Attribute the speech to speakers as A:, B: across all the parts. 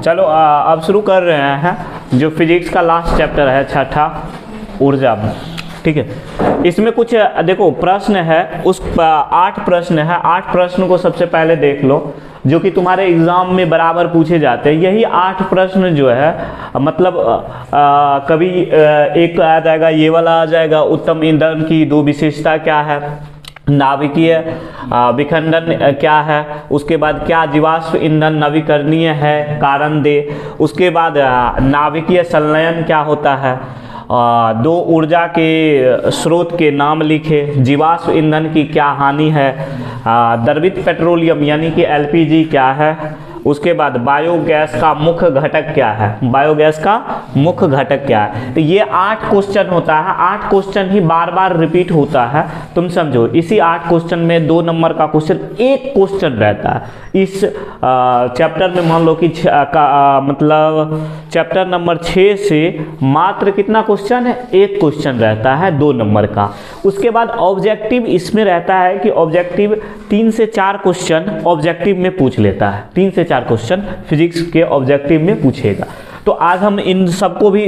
A: चलो अब शुरू कर रहे हैं जो फिजिक्स का लास्ट चैप्टर है, छठा, ऊर्जा। ठीक है, इसमें कुछ देखो प्रश्न है, उस 8 प्रश्न है। 8 प्रश्न को सबसे पहले देख लो, जो कि तुम्हारे एग्जाम में बराबर पूछे जाते हैं। यही 8 प्रश्न जो है मतलब कभी एक आ जाएगा, ये वाला आ जाएगा, उत्तम ईंधन की 2 विशेषता क्या है, नाभिकीय विखंडन क्या है, उसके बाद क्या जीवाश्म ईंधन नवीकरणीय है, कारण दे, उसके बाद नाभिकीय संलयन क्या होता है, 2 ऊर्जा के स्रोत के नाम लिखे, जीवाश्म ईंधन की क्या हानि है, द्रवित पेट्रोलियम यानी कि एलपीजी क्या है, उसके बाद बायोगैस का मुख्य घटक क्या है, बायोगैस का मुख्य घटक क्या है। तो ये 8 क्वेश्चन होता है, 8 क्वेश्चन ही बार बार रिपीट होता है, तुम समझो। इसी 8 क्वेश्चन में 2 नंबर का क्वेश्चन, एक क्वेश्चन रहता है इस चैप्टर में। मान लो कि मतलब चैप्टर नंबर 6 से मात्र कितना क्वेश्चन है, एक क्वेश्चन रहता है 2 नंबर का। उसके बाद ऑब्जेक्टिव इसमें रहता है कि ऑब्जेक्टिव 3 से 4 क्वेश्चन ऑब्जेक्टिव में पूछ लेता है, 3 से 4 क्वेश्चन फिजिक्स के ऑब्जेक्टिव में पूछेगा। तो आज हम इन सबको भी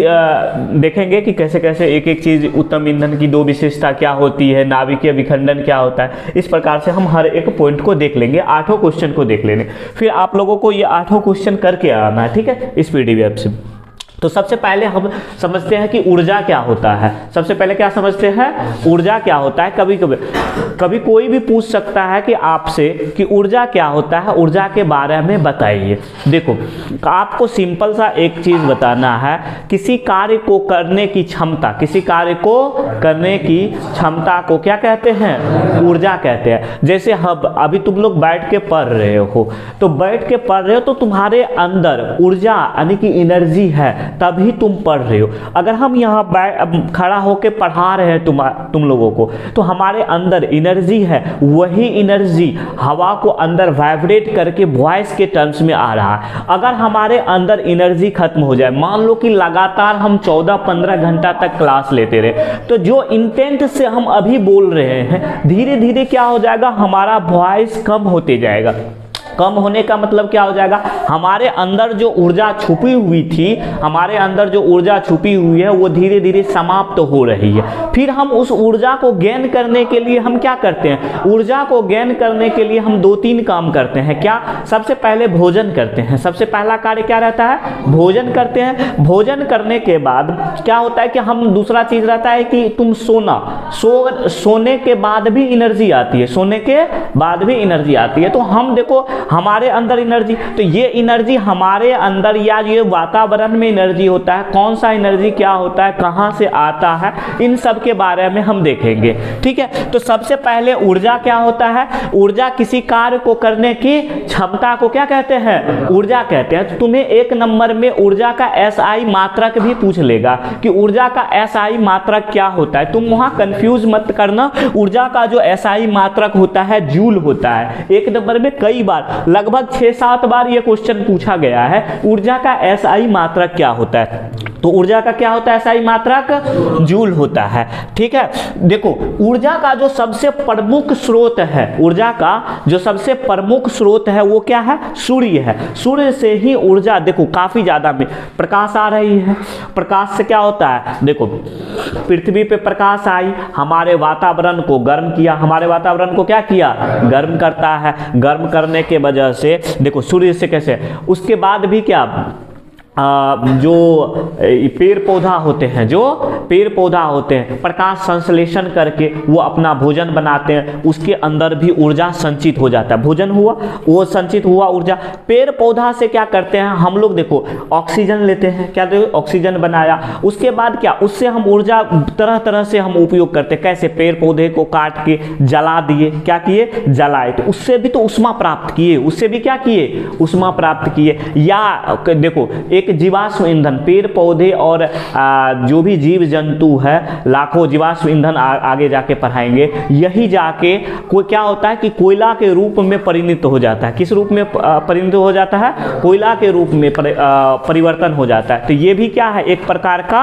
A: देखेंगे कि कैसे कैसे एक एक चीज़, उत्तम ईंधन की 2 विशेषता क्या होती है, नाभिकीय विखंडन क्या होता है, इस प्रकार से हम हर एक पॉइंट को देख लेंगे, 8 क्वेश्चन को देख लेंगे। फिर आप लोगों को ये 8 क्वेश्चन करके आना है, ठीक है, इस पीडीएफ से। तो सबसे पहले हम समझते हैं कि ऊर्जा क्या होता है। सबसे पहले क्या समझते हैं, ऊर्जा क्या होता है। कभी कोई भी पूछ सकता है कि आपसे कि ऊर्जा क्या होता है, ऊर्जा के बारे में बताइए। देखो, आपको सिंपल सा एक चीज बताना है, किसी कार्य को करने की क्षमता, किसी कार्य को करने की क्षमता को क्या कहते हैं, ऊर्जा कहते हैं। जैसे हम अभी तुम लोग बैठ के पढ़ रहे हो, तो बैठ के पढ़ रहे हो तो तुम्हारे अंदर ऊर्जा यानी कि एनर्जी है, तभी तुम पढ़ रहे हो। अगर हम यहाँ खड़ा होकर पढ़ा रहे हैं तुम लोगों को, तो हमारे अंदर एनर्जी है, वही एनर्जी हवा को अंदर वाइब्रेट करके वॉइस के टर्म्स में आ रहा है। अगर हमारे अंदर एनर्जी खत्म हो जाए, मान लो कि लगातार हम 14-15 घंटा तक क्लास लेते रहे, तो जो इंटेंट से हम अभी बोल रहे हैं, धीरे धीरे क्या हो जाएगा, हमारा वॉइस कम होते जाएगा। कम होने का मतलब क्या हो जाएगा, हमारे अंदर जो ऊर्जा छुपी हुई थी, हमारे अंदर जो ऊर्जा छुपी हुई है वो धीरे धीरे समाप्त हो रही है। फिर हम उस ऊर्जा को गेन करने के लिए हम क्या करते हैं, ऊर्जा को गेन करने के लिए हम 2-3 काम करते हैं। क्या, सबसे पहले भोजन करते हैं। सबसे पहला कार्य क्या रहता है, भोजन करते हैं। भोजन करने के बाद क्या होता है कि हम, दूसरा चीज रहता है कि तुम सोने के बाद भी एनर्जी आती है, सोने के बाद भी एनर्जी आती है। तो हम देखो, हमारे अंदर एनर्जी, तो ये एनर्जी हमारे अंदर या ये वातावरण में एनर्जी होता है, कौन सा एनर्जी क्या होता है, कहां से आता है, इन सब के बारे में हम देखेंगे। ठीक है, तो सबसे पहले ऊर्जा क्या होता है, ऊर्जा किसी कार्य को करने की क्षमता को क्या कहते हैं, ऊर्जा कहते हैं। तो तुम्हें 1 नंबर में ऊर्जा का एसआई मात्रक भी पूछ लेगा कि ऊर्जा का एसआई मात्रक क्या होता है। तुम वहां कंफ्यूज मत करना, ऊर्जा का जो एसआई मात्रक होता है जूल होता है। 1 नंबर में कई बार, लगभग 6-7 बार यह क्वेश्चन पूछा गया है, ऊर्जा का एसआई मात्रक क्या होता है। तो ऊर्जा का क्या होता है, एसआई मात्रक जूल होता है। ठीक है, देखो ऊर्जा का जो सबसे प्रमुख स्रोत है, ऊर्जा का जो सबसे प्रमुख स्रोत है वो क्या है, सूर्य है। सूर्य से ही ऊर्जा, देखो काफी ज्यादा में प्रकाश आ रही है। प्रकाश से क्या होता है, देखो पृथ्वी पे प्रकाश आई, हमारे वातावरण को गर्म किया, हमारे वातावरण को क्या किया, गर्म करता है। गर्म करने के वजह से देखो सूर्य से कैसे, उसके बाद भी क्या, जो पेड़ पौधा होते हैं, जो पेड़ पौधा होते हैं, प्रकाश संश्लेषण करके वो अपना भोजन बनाते हैं, उसके अंदर भी ऊर्जा संचित हो जाता है। भोजन हुआ, वो संचित हुआ ऊर्जा। पेड़ पौधा से क्या करते हैं हम लोग, देखो ऑक्सीजन लेते हैं, क्या देखो ऑक्सीजन बनाया, उसके बाद क्या, उससे हम ऊर्जा तरह तरह से हम उपयोग करते हैं। कैसे, पेड़ पौधे को काट के जला दिए, क्या किए, जलाए, तो उससे भी तो उष्मा प्राप्त किए, उससे भी क्या किए, उष्मा प्राप्त किए। या देखो एक जीवाश्म ईंधन, पेड़ पौधे और जो भी जीव जंतु है, लाखों जीवाश्म ईंधन आगे जाके पढ़ाएंगे, यही जाके कोई क्या होता है कि कोयला के रूप में परिणत हो जाता है। किस रूप में परिणत हो जाता है? कोयला के रूप में परिवर्तन हो जाता है। तो ये भी क्या है? एक प्रकार का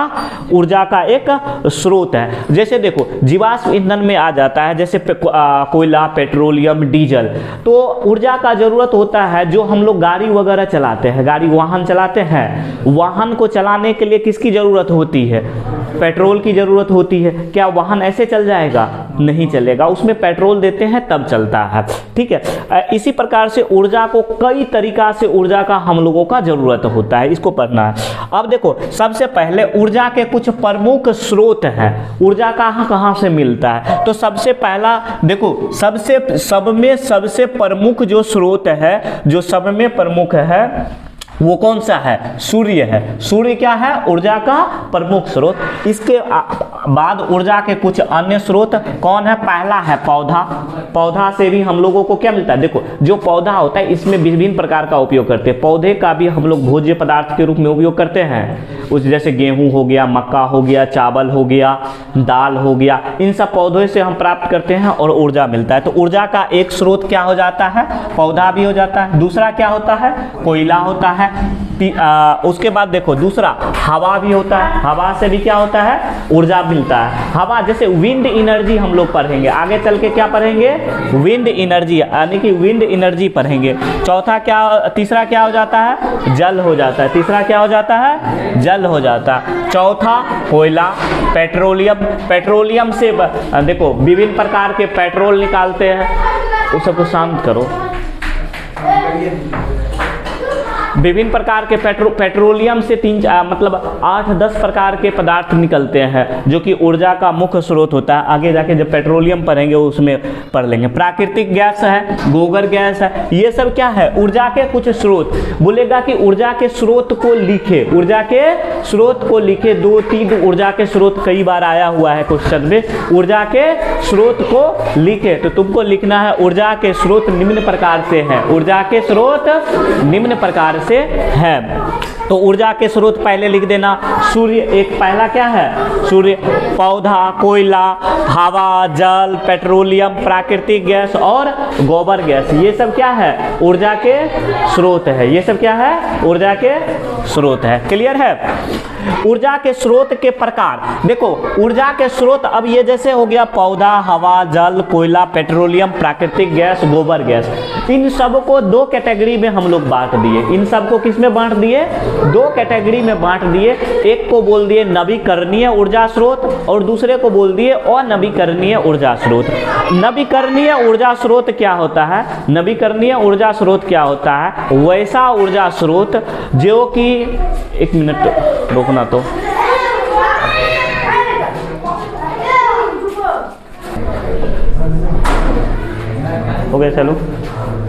A: ऊर्जा का एक स्रोत है। जैसे देखो जीवाश्म ईंधन में आ जाता है जैसे कोयला, पेट्रोलियम, डीजल। तो ऊर्जा का जरूरत होता है जो हम लोग गाड़ी वगैरह चलाते हैं, गाड़ी वाहन चलाते हैं, वाहन को चलाने के लिए किसकी जरूरत होती है? पेट्रोल की जरूरत होती है। क्या वाहन ऐसे चल जाएगा? नहीं चलेगा, उसमें पेट्रोल देते हैं तब चलता है। ठीक है, इसी प्रकार से ऊर्जा को कई तरीका से ऊर्जा का हम लोगों का जरूरत होता है, इसको पढ़ना है। अब देखो सबसे पहले ऊर्जा के कुछ प्रमुख स्रोत हैं। ऊर्जा कहाँ कहाँ से मिलता है? तो सबसे पहला देखो, सब में सबसे प्रमुख जो स्रोत है, जो सब में प्रमुख है, वो कौन सा है? सूर्य है। सूर्य क्या है? ऊर्जा का प्रमुख स्रोत। इसके बाद ऊर्जा के कुछ अन्य स्रोत कौन है? पहला है पौधा। पौधा से भी हम लोगों को क्या मिलता है? देखो जो पौधा होता है इसमें विभिन्न प्रकार का उपयोग करते हैं। पौधे का भी हम लोग भोज्य पदार्थ के रूप में उपयोग करते हैं। उस जैसे गेहूं हो गया, मक्का हो गया, चावल हो गया, दाल हो गया, इन सब पौधों से हम प्राप्त करते हैं और ऊर्जा मिलता है। तो ऊर्जा का एक स्रोत क्या हो जाता है? पौधा भी हो जाता है। दूसरा क्या होता है? कोयला होता है। उसके बाद देखो दूसरा हवा भी होता है। हवा से भी क्या होता है? ऊर्जा मिलता है। हवा जैसे विंड एनर्जी हम लोग पढ़ेंगे आगे चल के, क्या पढ़ेंगे? विंड एनर्जी, यानी कि विंड एनर्जी पढ़ेंगे। चौथा क्या, तीसरा क्या हो जाता है? जल हो जाता है। तीसरा क्या हो जाता है? जल हो जाता है। चौथा कोयला, पेट्रोलियम। पेट्रोलियम से देखो विभिन्न प्रकार के पेट्रोल निकालते हैं। उस सबको शांत करो। विभिन्न प्रकार के पेट्रोलियम से मतलब 8-10 प्रकार के पदार्थ निकलते हैं जो कि ऊर्जा का मुख्य स्रोत होता है। आगे जाके जब पेट्रोलियम पढ़ेंगे उसमें पढ़ लेंगे। प्राकृतिक गैस है, गोबर गैस है, ये सब क्या है? ऊर्जा के कुछ स्रोत। बोलेगा कि ऊर्जा के स्रोत को लिखे, ऊर्जा के स्रोत को लिखे। 2-3 ऊर्जा के स्रोत कई बार आया हुआ है क्वेश्चन में। ऊर्जा के स्रोत को लिखे, तो तुमको लिखना है ऊर्जा के स्रोत निम्न प्रकार से हैं। ऊर्जा के स्रोत निम्न प्रकार से है। तो ऊर्जा के स्रोत पहले लिख देना। सूर्य एक पहला क्या है? सूर्य, पौधा, कोयला, हवा, जल, पेट्रोलियम, प्राकृतिक गैस और गोबर गैस, ये सब क्या है? ऊर्जा के स्रोत है। ये सब क्या है? ऊर्जा के स्रोत है। क्लियर है? ऊर्जा के स्रोत के प्रकार देखो, ऊर्जा के स्रोत अब ये जैसे हो गया पौधा, हवा, जल, कोयला, पेट्रोलियम, प्राकृतिक गैस, गोबर गैस। इन सबको 2 कैटेगरी में हम लोग बांट दिए। इन सबको किस में बांट दिए? 2 कैटेगरी में बांट दिए। एक को बोल दिए नवीकरणीय ऊर्जा स्रोत और दूसरे को बोल दिए अनवीकरणीय ऊर्जा स्रोत। नवीकरणीय ऊर्जा स्रोत क्या होता है? नवीकरणीय ऊर्जा स्रोत क्या होता है? वैसा ऊर्जा स्रोत जो कि, एक मिनट रोकना तो, हो गया। चलो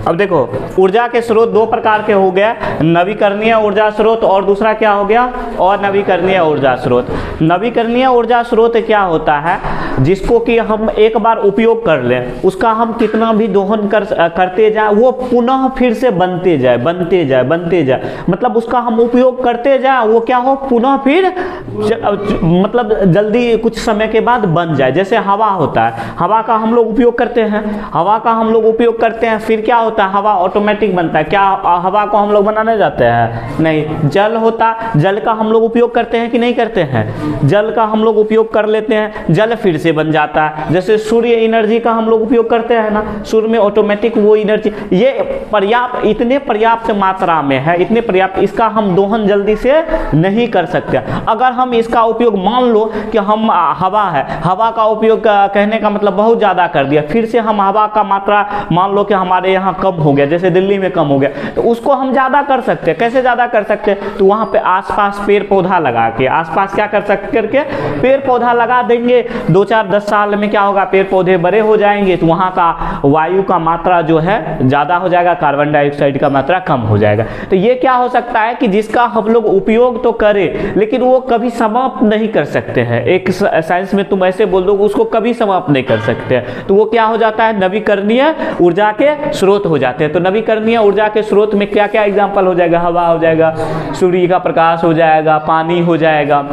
A: अब देखो ऊर्जा के स्रोत 2 प्रकार के हो गए, नवीकरणीय ऊर्जा स्रोत और दूसरा क्या हो गया? और नवीकरणीय ऊर्जा स्रोत। नवीकरणीय ऊर्जा स्रोत क्या होता है? जिसको कि हम एक बार उपयोग कर लें, उसका हम कितना भी दोहन करते जाए वो पुनः फिर से बनते जाए, मतलब उसका हम उपयोग करते जाए वो क्या हो? पुनः फिर मतलब जल्दी कुछ समय के बाद बन जाए। जैसे हवा होता है, हवा का हम लोग उपयोग करते हैं, फिर क्या होता है? हवा ऑटोमेटिक बनता है। क्या हवा को हम लोग बनाने जाते हैं? नहीं। जल होता, जल का हम लोग उपयोग करते हैं कि नहीं करते हैं? जल का हम लोग उपयोग कर लेते हैं, जल फिर से बन जाता है। जैसे सूर्य एनर्जी का हम लोग उपयोग करते हैं ना, सूर्य में ऑटोमेटिक वो एनर्जी, ये पर्याप्त, इतने पर्याप्त मात्रा में है, इतने पर्याप्त, इसका हम दोहन जल्दी से नहीं कर सकते। अगर हम इसका उपयोग मान लो कि हम हवा है, हवा का उपयोग कहने का मतलब बहुत ज़्यादा कर दिया, फिर से हम हवा का मात्रा मान लो कि हमारे यहाँ कम हो गया, जैसे दिल्ली में कम हो गया, तो उसको हम ज़्यादा कर सकते हैं। कैसे ज़्यादा कर सकते हैं? तो वहाँ पे आसपास पेड़ पौधा लगा के, आसपास क्या कर सकते करके पेड़ पौधा लगा देंगे, 2-4 5,000-10 साल में क्या होगा, पेड़ पौधे बड़े हो जाएंगे तो वहाँ का वायु का मात्रा जो है ज़्यादा हो जाएगा, कार्बन डाइऑक्साइड का मात्रा कम हो जाएगा। तो ये क्या हो सकता है कि जिसका हम लोग उपयोग तो करें लेकिन वो कभी समाप्त नहीं कर सकते हैं। एक साइंस में तुम ऐसे बोल दो उसको कभी समाप्त नहीं कर सकते हैं, तो वो क्या हो जाता है, नवीकरणीय ऊर्जा के स्रोत हो जाते हैं। तो नवीकरणीय ऊर्जा के स्रोत में क्या क्या एग्जाम्पल हो जाएगा, हवा हो जाएगा, सूर्य का प्रकाश हो जाएगा, पानी हो जाएगा,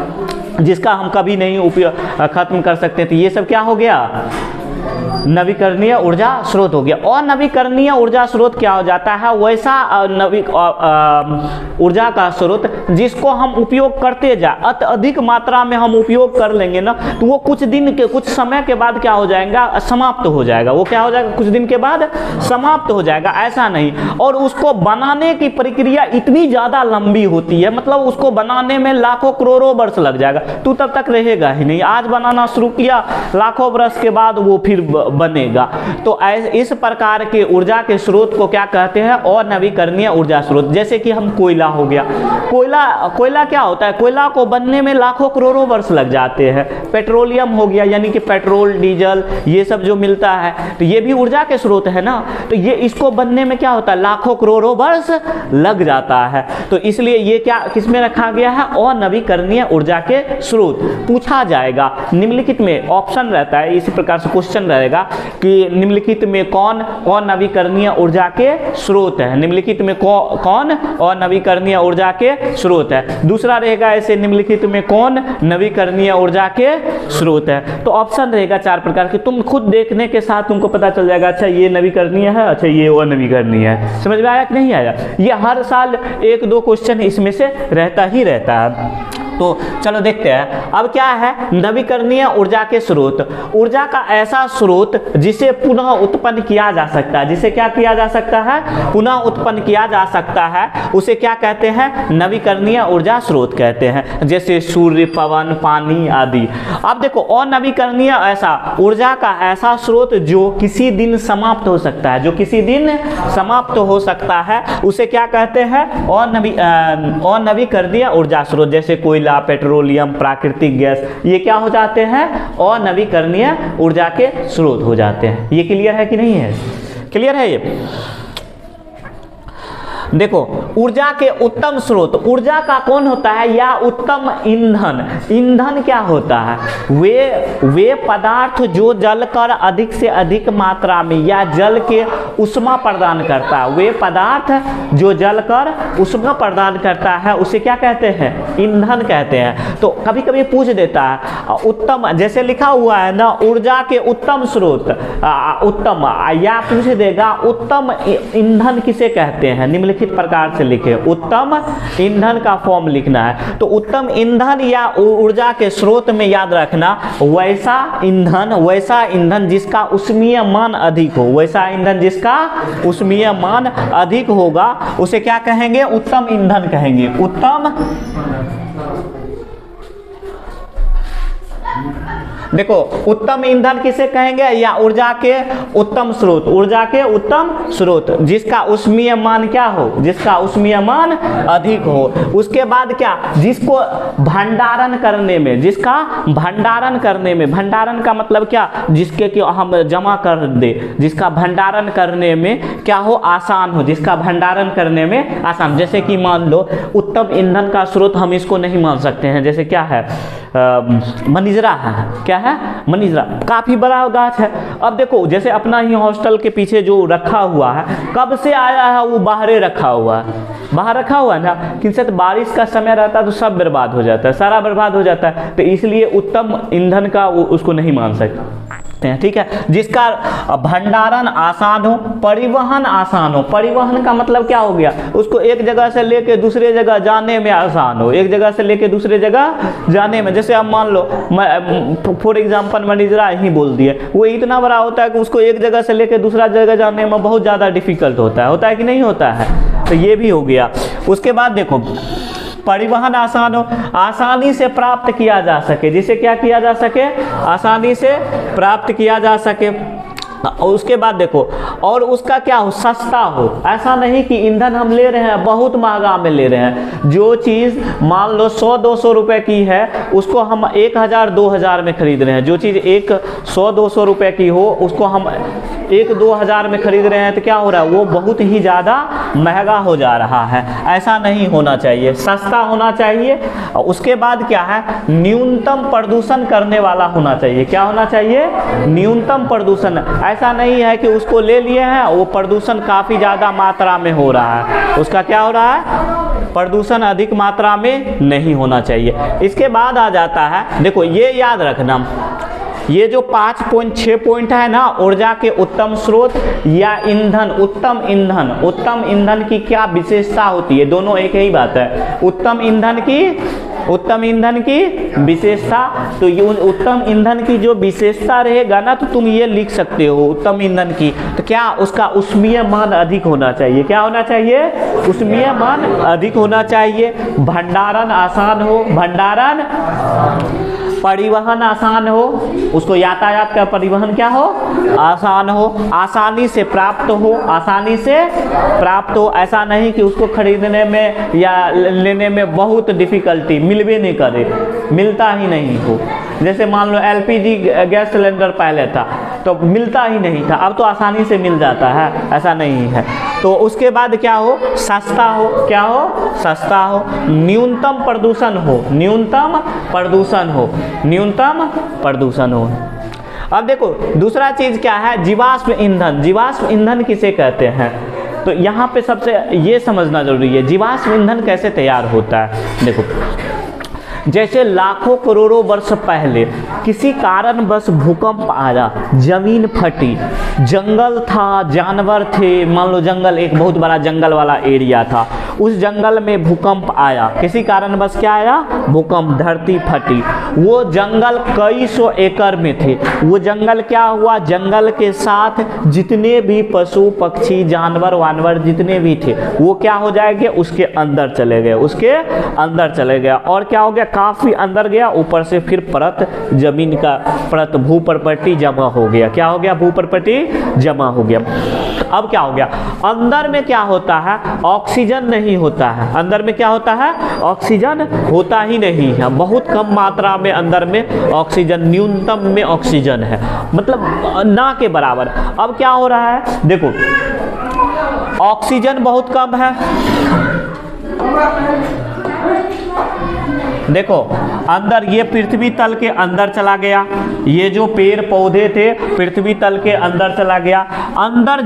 A: जिसका हम कभी नहीं उपयोग खत्म कर सकते। तो ये सब क्या हो गया, नवीकरणीय ऊर्जा स्रोत हो गया। और नवीकरणीय ऊर्जा स्रोत क्या हो जाता है, वैसा ऊर्जा का स्रोत जिसको हम उपयोग करते जाए, अधिक मात्रा में हम उपयोग कर लेंगे ना तो वो कुछ समय के बाद क्या हो जाएगा, समाप्त हो जाएगा। वो क्या हो जाएगा, कुछ दिन के बाद समाप्त हो जाएगा, ऐसा नहीं। और उसको बनाने की प्रक्रिया इतनी ज़्यादा लंबी होती है, मतलब उसको बनाने में लाखों करोड़ों वर्ष लग जाएगा, तो तब तक रहेगा ही नहीं। आज बनाना शुरू किया, लाखों वर्ष के बाद वो फिर बनेगा। तो इस प्रकार के ऊर्जा के स्रोत को क्या कहते हैं, और नवीकरणीय ऊर्जा स्रोत। जैसे कि हम कोयला हो गया, कोयला क्या होता है, कोयला को बनने में लाखों करोड़ों वर्ष लग जाते हैं। पेट्रोलियम हो गया, यानी कि पेट्रोल डीजल ये सब जो मिलता है तो ये भी ऊर्जा के स्रोत है ना, तो ये इसको बनने में क्या होता है, लाखों करोड़ों वर्ष लग जाता है। तो इसलिए ये क्या किसमें रखा गया है, अनवीकरणीय ऊर्जा के स्रोत। पूछा जाएगा निम्नलिखित में, ऑप्शन रहता है, इसी प्रकार से क्वेश्चन रहेगा कि निम्नलिखित में कौन नवीकरणीय ऊर्जा के स्रोत है, निम्नलिखित में कौन और नवीकरणीय ऊर्जा के स्रोत है। दूसरा रहेगा ऐसे, निम्नलिखित में कौन नवीकरणीय ऊर्जा के स्रोत है। तो ऑप्शन रहेगा 4 प्रकार के, तुम खुद देखने के साथ तुमको पता चल जाएगा, अच्छा ये नवीकरणीय है, अच्छा ये अनवीकरणीय है। समझ में आया कि नहीं आया। ये हर साल 1-2 क्वेश्चन इसमें से रहता ही रहता है। तो चलो देखते हैं अब क्या है, नवीकरणीय ऊर्जा के स्रोत। ऊर्जा का ऐसा स्रोत जिसे पुनः उत्पन्न किया जा सकता है, जिसे क्या किया जा सकता है, पुनः उत्पन्न किया जा सकता है, उसे क्या कहते हैं, नवीकरणीय ऊर्जा स्रोत कहते हैं। जैसे सूर्य, पवन, पानी आदि। अब देखो, अनवीकरणीय ऐसा ऊर्जा का ऐसा स्रोत जो किसी दिन समाप्त हो सकता है, जो किसी दिन समाप्त हो सकता है, उसे क्या कहते हैं, अनवीकरणीय ऊर्जा स्रोत। जैसे कोयला, पेट्रोलियम, प्राकृतिक गैस, ये क्या हो जाते हैं, अनवीकरणीय ऊर्जा के स्रोत हो जाते हैं। ये क्लियर है कि नहीं है, क्लियर है ये। देखो, ऊर्जा के उत्तम स्रोत, ऊर्जा का कौन होता है, या उत्तम ईंधन। ईंधन क्या होता है, वे पदार्थ जो जलकर अधिक से अधिक मात्रा में या जल के ऊष्मा प्रदान करता है, वे पदार्थ जो जलकर ऊष्मा प्रदान करता है उसे क्या कहते हैं, ईंधन कहते हैं। तो कभी कभी पूछ देता है उत्तम, जैसे लिखा हुआ है ना, ऊर्जा के उत्तम स्रोत, उत्तम, या पूछ देगा उत्तम ईंधन किसे कहते हैं, निम्नलिखित प्रकार से लिखे। उत्तम ईंधन का फॉर्म लिखना है। तो उत्तम ईंधन या ऊर्जा के स्रोत में याद रखना, वैसा ईंधन जिसका ऊष्मीय मान अधिक हो, वैसा ईंधन जिसका ऊष्मीय मान अधिक होगा उसे क्या कहेंगे, उत्तम ईंधन कहेंगे। उत्तम, देखो उत्तम ईंधन किसे कहेंगे, या ऊर्जा के उत्तम स्रोत, ऊर्जा के उत्तम स्रोत जिसका ऊष्मीय मान क्या हो, जिसका ऊष्मीय मान अधिक हो। उसके बाद क्या, जिसको भंडारण करने में, जिसका भंडारण करने में, भंडारण का मतलब क्या, जिसके कि हम जमा कर दे, जिसका भंडारण करने में क्या हो, आसान हो, जिसका भंडारण करने में आसान। जैसे कि मान लो उत्तम ईंधन का स्रोत हम इसको नहीं मान सकते हैं, जैसे क्या है, मनिजरा है, क्या है, मनिजरा, काफी बड़ा गाछ है। अब देखो जैसे अपना ही हॉस्टल के पीछे जो रखा हुआ है, कब से आया है वो बाहरे रखा हुआ है, बाहर रखा हुआ है ना, किसी से बारिश का समय रहता है तो सब बर्बाद हो जाता है, सारा बर्बाद हो जाता है। तो इसलिए उत्तम ईंधन का वो उसको नहीं मान सकते, ठीक है। जिसका भंडारण आसान हो, परिवहन आसान हो। परिवहन का मतलब क्या हो गया, उसको एक जगह से लेके दूसरे जगह जाने में आसान हो, एक जगह से लेके दूसरे जगह जाने में। जैसे आप मान लो फॉर एग्जांपल मनिजरा ही बोल दिए, वो इतना बड़ा होता है कि उसको एक जगह से लेके दूसरा जगह जाने में बहुत ज़्यादा डिफिकल्ट होता है कि नहीं होता है। तो ये भी हो गया। उसके बाद देखो, परिवहन आसान हो, आसानी से प्राप्त किया जा सके, जिसे क्या किया जा सके, आसानी से प्राप्त किया जा सके। और उसके बाद देखो, और उसका क्या हो, सस्ता हो। ऐसा नहीं कि ईंधन हम ले रहे हैं बहुत महंगा में ले रहे हैं। जो चीज़ मान लो 100-200 रुपए की है उसको हम 1000-2000 में खरीद रहे हैं। जो चीज़ 100-200 रुपए की हो उसको हम 1-2 हज़ार में खरीद रहे हैं, तो क्या हो रहा है, वो बहुत ही ज़्यादा महंगा हो जा रहा है। ऐसा नहीं होना चाहिए, सस्ता होना चाहिए। उसके बाद क्या है, न्यूनतम प्रदूषण करने वाला होना चाहिए। क्या होना चाहिए, न्यूनतम प्रदूषण। ऐसा नहीं है कि उसको ले लिए हैं वो प्रदूषण काफ़ी ज़्यादा मात्रा में हो रहा है, उसका क्या हो रहा है, प्रदूषण अधिक मात्रा में नहीं होना चाहिए। इसके बाद आ जाता है, देखो ये याद रखना, ये जो 5.6 पॉइंट है ना, ऊर्जा के उत्तम स्रोत या ईंधन, उत्तम ईंधन, उत्तम ईंधन की क्या विशेषता होती है, दोनों एक ही बात है। उत्तम ईंधन की विशेषता, तो ये उत्तम ईंधन की जो विशेषता रहेगा ना, तो तुम ये लिख सकते हो उत्तम ईंधन की, तो क्या उसका ऊष्मीय मान अधिक होना चाहिए। क्या होना चाहिए, ऊष्मीय मान अधिक होना चाहिए। भंडारण आसान हो, भंडारण, परिवहन आसान हो, उसको यातायात का परिवहन क्या हो, आसान हो, आसानी से प्राप्त हो, आसानी से प्राप्त हो। ऐसा नहीं कि उसको खरीदने में या लेने में बहुत डिफिकल्टी, मिलवे नहीं करे, मिलता ही नहीं हो। जैसे मान लो एलपीजी गैस सिलेंडर पहले था तो मिलता ही नहीं था, अब तो आसानी से मिल जाता है, ऐसा नहीं है। तो उसके बाद क्या हो, सस्ता हो, क्या हो, सस्ता हो, न्यूनतम प्रदूषण हो, न्यूनतम प्रदूषण हो, न्यूनतम प्रदूषण हो। अब देखो दूसरा चीज़ क्या है, जीवाश्म ईंधन। जीवाश्म ईंधन किसे कहते हैं, तो यहाँ पे सबसे ये समझना जरूरी है, जीवाश्म ईंधन कैसे तैयार होता है। देखो जैसे लाखों करोड़ों वर्ष पहले किसी कारणवश भूकंप आया, जमीन फटी, जंगल था, जानवर थे, मान लो जंगल, एक बहुत बड़ा जंगल वाला एरिया था, उस जंगल में भूकंप आया, किसी कारणवश क्या आया, भूकंप, धरती फटी। वो जंगल कई सौ एकड़ में थे, वो जंगल क्या हुआ, जंगल के साथ जितने भी पशु पक्षी जानवर वानवर जितने भी थे वो क्या हो जाएंगे, उसके अंदर चले गए, उसके अंदर चले गए। और क्या हो गया, काफ़ी अंदर गया, ऊपर से फिर परत, जमीन का परत, भू प्रॉपर्टी जमा हो गया। क्या हो गया, भू प्रॉपर्टी जमा हो गया। अब क्या हो गया, अंदर में क्या होता है, ऑक्सीजन नहीं होता है। अंदर में क्या होता है, ऑक्सीजन होता ही नहीं है, बहुत कम मात्रा में अंदर में ऑक्सीजन, न्यूनतम में ऑक्सीजन है, मतलब ना के बराबर। अब क्या हो रहा है, देखो ऑक्सीजन बहुत कम है, देखो अंदर, ये पृथ्वी तल के अंदर चला गया, ये जो पेड़ पौधे थे पृथ्वी तल के अंदर चला गया। अंदर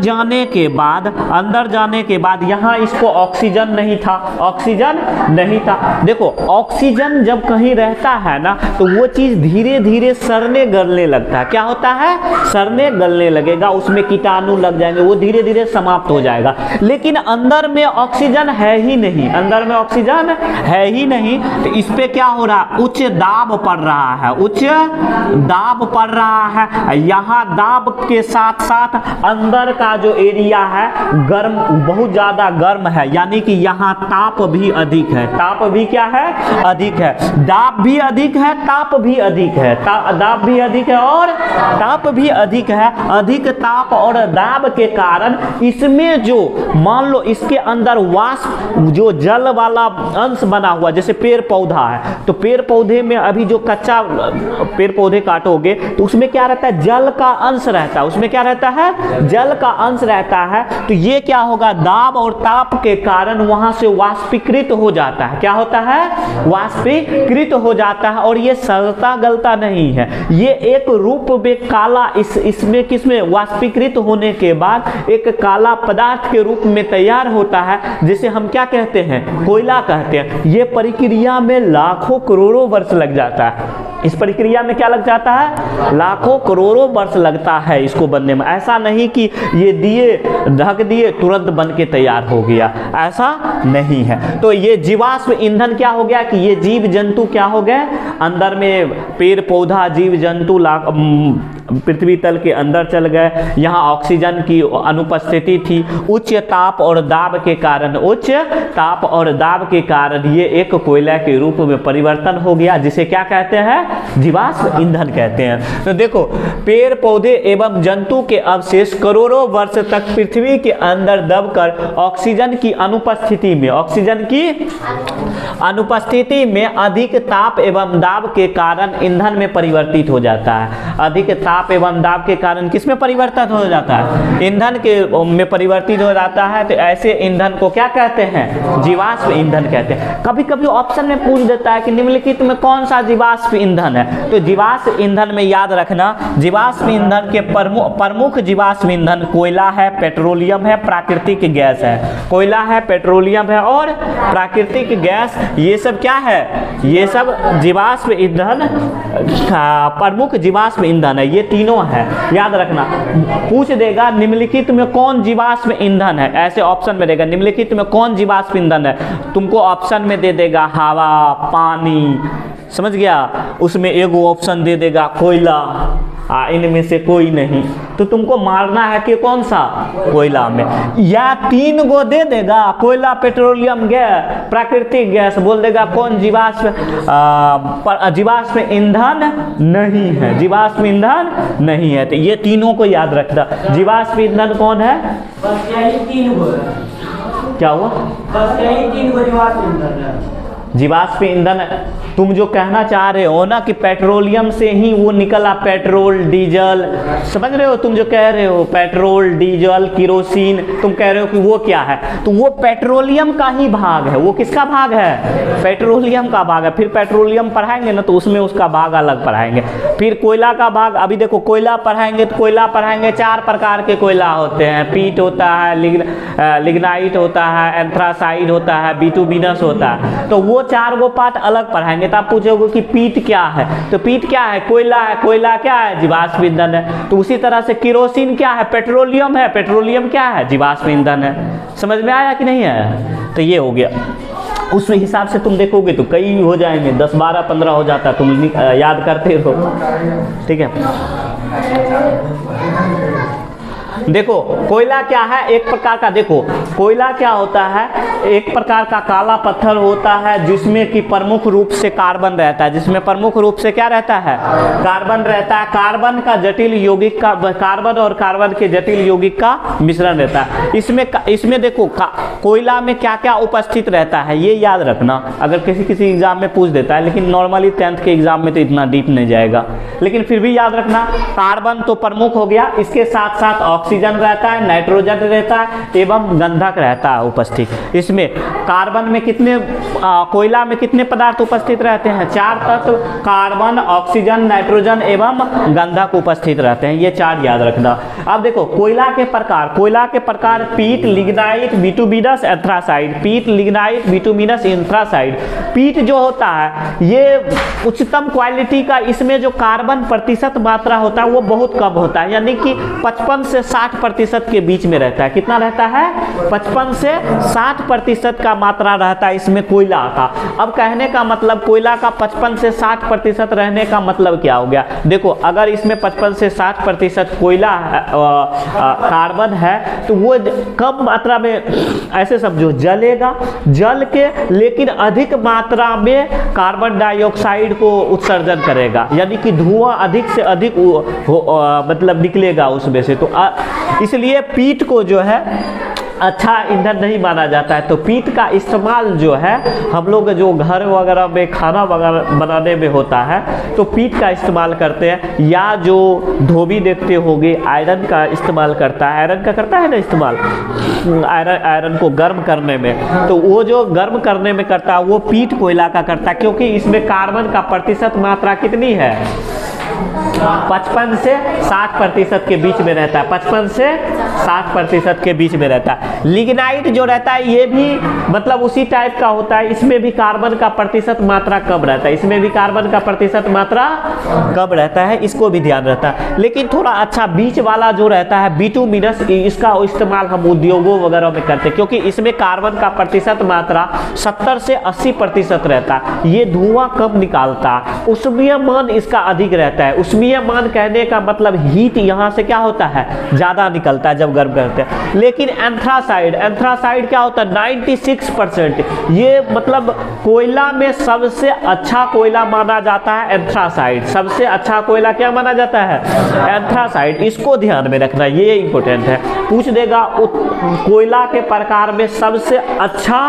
A: जाने के बाद यहाँ इसको ऑक्सीजन नहीं था, ऑक्सीजन नहीं था। देखो ऑक्सीजन जब कहीं रहता है ना, तो वो चीज़ धीरे धीरे सड़ने गलने लगता है। क्या होता है, सड़ने गलने लगेगा, उसमें कीटाणु लग जाएंगे, वो धीरे धीरे समाप्त हो जाएगा। लेकिन अंदर में ऑक्सीजन है ही नहीं, अंदर में ऑक्सीजन है ही नहीं, तो इस पे क्या हो रहा है, उच्च दाब पड़ रहा है, उच्च दाब पड़ रहा है। यहाँ दाब के साथ साथ अंदर का जो एरिया है गर्म, बहुत ज़्यादा गर्म है, यानी कि यहाँ ताप भी अधिक है, ताप भी क्या है, अधिक है, दाब भी अधिक है, ताप भी अधिक है, दाब भी अधिक है और ताप भी अधिक है। अधिक ताप और दाब के कारण इसमें जो मान लो इसके अंदर वाष्प, जो जल वाला अंश बना हुआ, जैसे पेड़ पौधा है, तो पेड़ पौधे में अभी जो कच्चा पेड़ पौधे काटोगे तो उसमें क्या रहता है, जल का अंश रहता है, उसमें क्या रहता है, जल का अंश रहता है। तो ये क्या होगा, दाब और ताप के कारण वहां से वाष्पीकृत हो जाता है। क्या होता है, वाष्पीकृत हो जाता है, और ये सड़ता गलता नहीं है, ये एक रूप में काला, इसमें किसमें, वाष्पीकृत होने के बाद एक काला पदार्थ के रूप में तैयार होता है, जिसे हम क्या कहते हैं, कोयला कहते हैं। ये प्रक्रिया में लाखों करोड़ों वर्ष लग जाता है, इस प्रक्रिया में क्या लग जाता है, लाखों करोड़ों वर्ष लगता है इसको बनने में। ऐसा नहीं कि ये दिए ढक दिए तुरंत बन के तैयार हो गया, ऐसा नहीं है। तो ये जीवाश्म ईंधन क्या हो गया कि ये जीव जंतु क्या हो गए, अंदर में पेड़ पौधा जीव जंतु पृथ्वी तल के अंदर चल गए। यहाँ ऑक्सीजन की अनुपस्थिति थी। उच्च ताप और दाब के कारण, उच्च ताप और दाब के कारण ये एक कोयला के रूप में परिवर्तन हो गया, जिसे क्या कहते हैं? जीवाश्म ईंधन कहते हैं। तो देखो, पेड़ पौधे एवं जंतु के अवशेष करोड़ों वर्ष तक पृथ्वी के अंदर दबकर ऑक्सीजन की अनुपस्थिति में, ऑक्सीजन की अनुपस्थिति में अधिक ताप एवं दाब के कारण ईंधन में परिवर्तित हो जाता है। अधिक ताप एवं दाब के कारण किस में परिवर्तित हो जाता है? ईंधन के में परिवर्तित हो जाता है। तो ऐसे ईंधन को क्या कहते हैं? जीवाश्म ईंधन कहते हैं। कभी कभी ऑप्शन में पूछ देता है कि निम्नलिखित में कौन सा जीवाश्म ईंधन है? तो जीवाश्म ईंधन में याद रखना, जीवाश्म ईंधन के प्रमुख जीवाश्म ईंधन कोयला है, पेट्रोलियम है, प्राकृतिक गैस है। कोयला है, पेट्रोलियम है और प्राकृतिक गैस, ये सब क्या है? ये सब जीवाश्म ईंधन, प्रमुख जीवाश्म ईंधन है। ये तीनों है, याद रखना। पूछ देगा निम्नलिखित में कौन जीवाश्म ईंधन है, ऐसे ऑप्शन में देगा निम्नलिखित में कौन जीवाश्म ईंधन है, तुमको ऑप्शन में दे देगा हवा, पानी, समझ गया? उसमें एक ऑप्शन दे देगा कोयला, इनमें से कोई नहीं। तो तुमको मारना है कि कौन सा? कोयला में। या 3 गो दे देगा, कोयला, पेट्रोलियम गैस, प्राकृतिक गैस, बोल देगा कौन जीवाश्म ईंधन नहीं है, जीवाश्म ईंधन नहीं है। तो ये तीनों को याद रखना। जीवाश्म ईंधन कौन है?
B: बस यही 3 गो।
A: क्या हुआ?
B: बस यही 3 गो जीवाश्म ईंधन है।
A: जीवाश्म ईंधन तुम जो कहना चाह रहे हो ना कि पेट्रोलियम से ही वो निकला, पेट्रोल, डीजल, समझ रहे हो? तुम जो कह रहे हो पेट्रोल, डीजल, किरोसिन, तुम कह रहे हो कि वो क्या है? तो वो पेट्रोलियम का ही भाग है। वो किसका भाग है? पेट्रोलियम का भाग है। फिर पेट्रोलियम पढ़ाएंगे ना तो उसमें उसका भाग अलग पढ़ाएंगे। फिर कोयला का भाग, अभी देखो कोयला पढ़ाएंगे तो कोयला पढ़ाएंगे 4 प्रकार के कोयला होते हैं। पीट होता है, लिग्नाइट होता है, एंथ्रासाइड होता है, बिटुमिनस होता है। तो वो 4 गो पार्ट अलग पढ़ाएंगे। तो आप पूछोगे कि पीट क्या है? तो पीट क्या है? कोयला है। कोयला क्या है? जीवाश्म ईंधन है। तो उसी तरह से किरोसिन क्या है? पेट्रोलियम है। पेट्रोलियम क्या है? जीवाश्म ईंधन है। समझ में आया कि नहीं आया? तो ये हो गया। उस हिसाब से तुम देखोगे तो कई हो जाएंगे, 10, 12, 15 हो जाता, तुम याद करते रहो। ठीक है, देखो कोयला क्या है? एक प्रकार का, देखो कोयला क्या होता है? एक प्रकार का काला पत्थर होता है जिसमें कि प्रमुख रूप से कार्बन रहता है। जिसमें प्रमुख रूप से क्या रहता है? कार्बन रहता है। कार्बन का जटिल यौगिक का, कार्बन और कार्बन के जटिल यौगिक का मिश्रण रहता है। इसमें देखो कोयला में क्या क्या उपस्थित रहता है, ये याद रखना। अगर किसी एग्जाम में पूछ देता है, लेकिन नॉर्मली 10th के एग्जाम में तो इतना डीप नहीं जाएगा, लेकिन फिर भी याद रखना। कार्बन तो प्रमुख हो गया, इसके साथ साथ ऑक्सीजन रहता है, नाइट्रोजन रहता है एवं गंधक रहता है उपस्थित। इसमें कार्बन में कितने, कोयला में कितने पदार्थ उपस्थित रहते हैं? 4 तत्व, कार्बन, ऑक्सीजन, नाइट्रोजन एवं गंधक उपस्थित रहते हैं। ये 4 याद रखना। अब देखो कोयला के प्रकार, कोयला के प्रकार पीट, लिग्नाइट, बिटुमिनस, एंथ्रासाइड। पीट, लिग्नाइट, बिटुमिनस, एंथ्रासाइड। पीट जो होता है ये उच्चतम क्वालिटी का, इसमें जो कार्बन प्रतिशत मात्रा होता है वो बहुत कम होता है, यानी कि 55 से 60% के बीच में रहता है। कितना रहता है? 55 से 60% का मात्रा रहता है इसमें कोयला का। अब कहने का मतलब कोयला का 55 से 60% रहने का मतलब क्या हो गया? देखो अगर इसमें 55 से 60% कोयला कार्बन है तो वो कम मात्रा में, ऐसे समझो, जलेगा, जल के लेकिन अधिक मात्रा में कार्बन डाइऑक्साइड को उत्सर्जन करेगा, यानी कि धुआं अधिक से अधिक मतलब निकलेगा उसमें से। तो इसलिए पीट को जो है अच्छा ईंधन नहीं माना जाता है। तो पीट का इस्तेमाल जो है हम लोग जो घर वगैरह में खाना वगैरह बनाने में होता है तो पीट का इस्तेमाल करते हैं। या जो धोबी देखते होंगे आयरन का इस्तेमाल करता है, आयरन का करता है ना इस्तेमाल, आयरन को गर्म करने में, तो वो जो गर्म करने में करता है वो पीट कोयला का करता है, क्योंकि इसमें कार्बन का प्रतिशत मात्रा कितनी है? 55 से 60% के बीच में रहता है। 55 से 60% के बीच में रहता है। लिग्नाइट जो रहता है ये भी मतलब उसी टाइप का होता है, इसमें भी कार्बन का प्रतिशत मात्रा कम रहता है, इसमें भी कार्बन का प्रतिशत मात्रा कम रहता है, इसको भी ध्यान रहता है। लेकिन थोड़ा अच्छा बीच वाला जो रहता है बिटुमिनस, इसका इस्तेमाल हम उद्योगों वगैरह में करते हैं, क्योंकि इसमें कार्बन का प्रतिशत मात्रा 70 से 80% रहता है। ये धुआं कम निकालता है, उसमें मान इसका अधिक रहता है। है। उष्मीय मान कहने का मतलब हीट यहाँ से क्या होता है, ज़्यादा निकलता है जब गर्म करते हैं। लेकिन एंथ्रासाइड क्या होता है, 96%। ये मतलब कोयला में सबसे अच्छा कोयला माना जाता है एंथ्रासाइड। सबसे अच्छा कोयला क्या माना जाता है, एंथ्रासाइड। इसको ध्यान में रखना, ये इंपॉर्टेंट है। पूछ देगा कोयला के प्रकार में सबसे अच्छा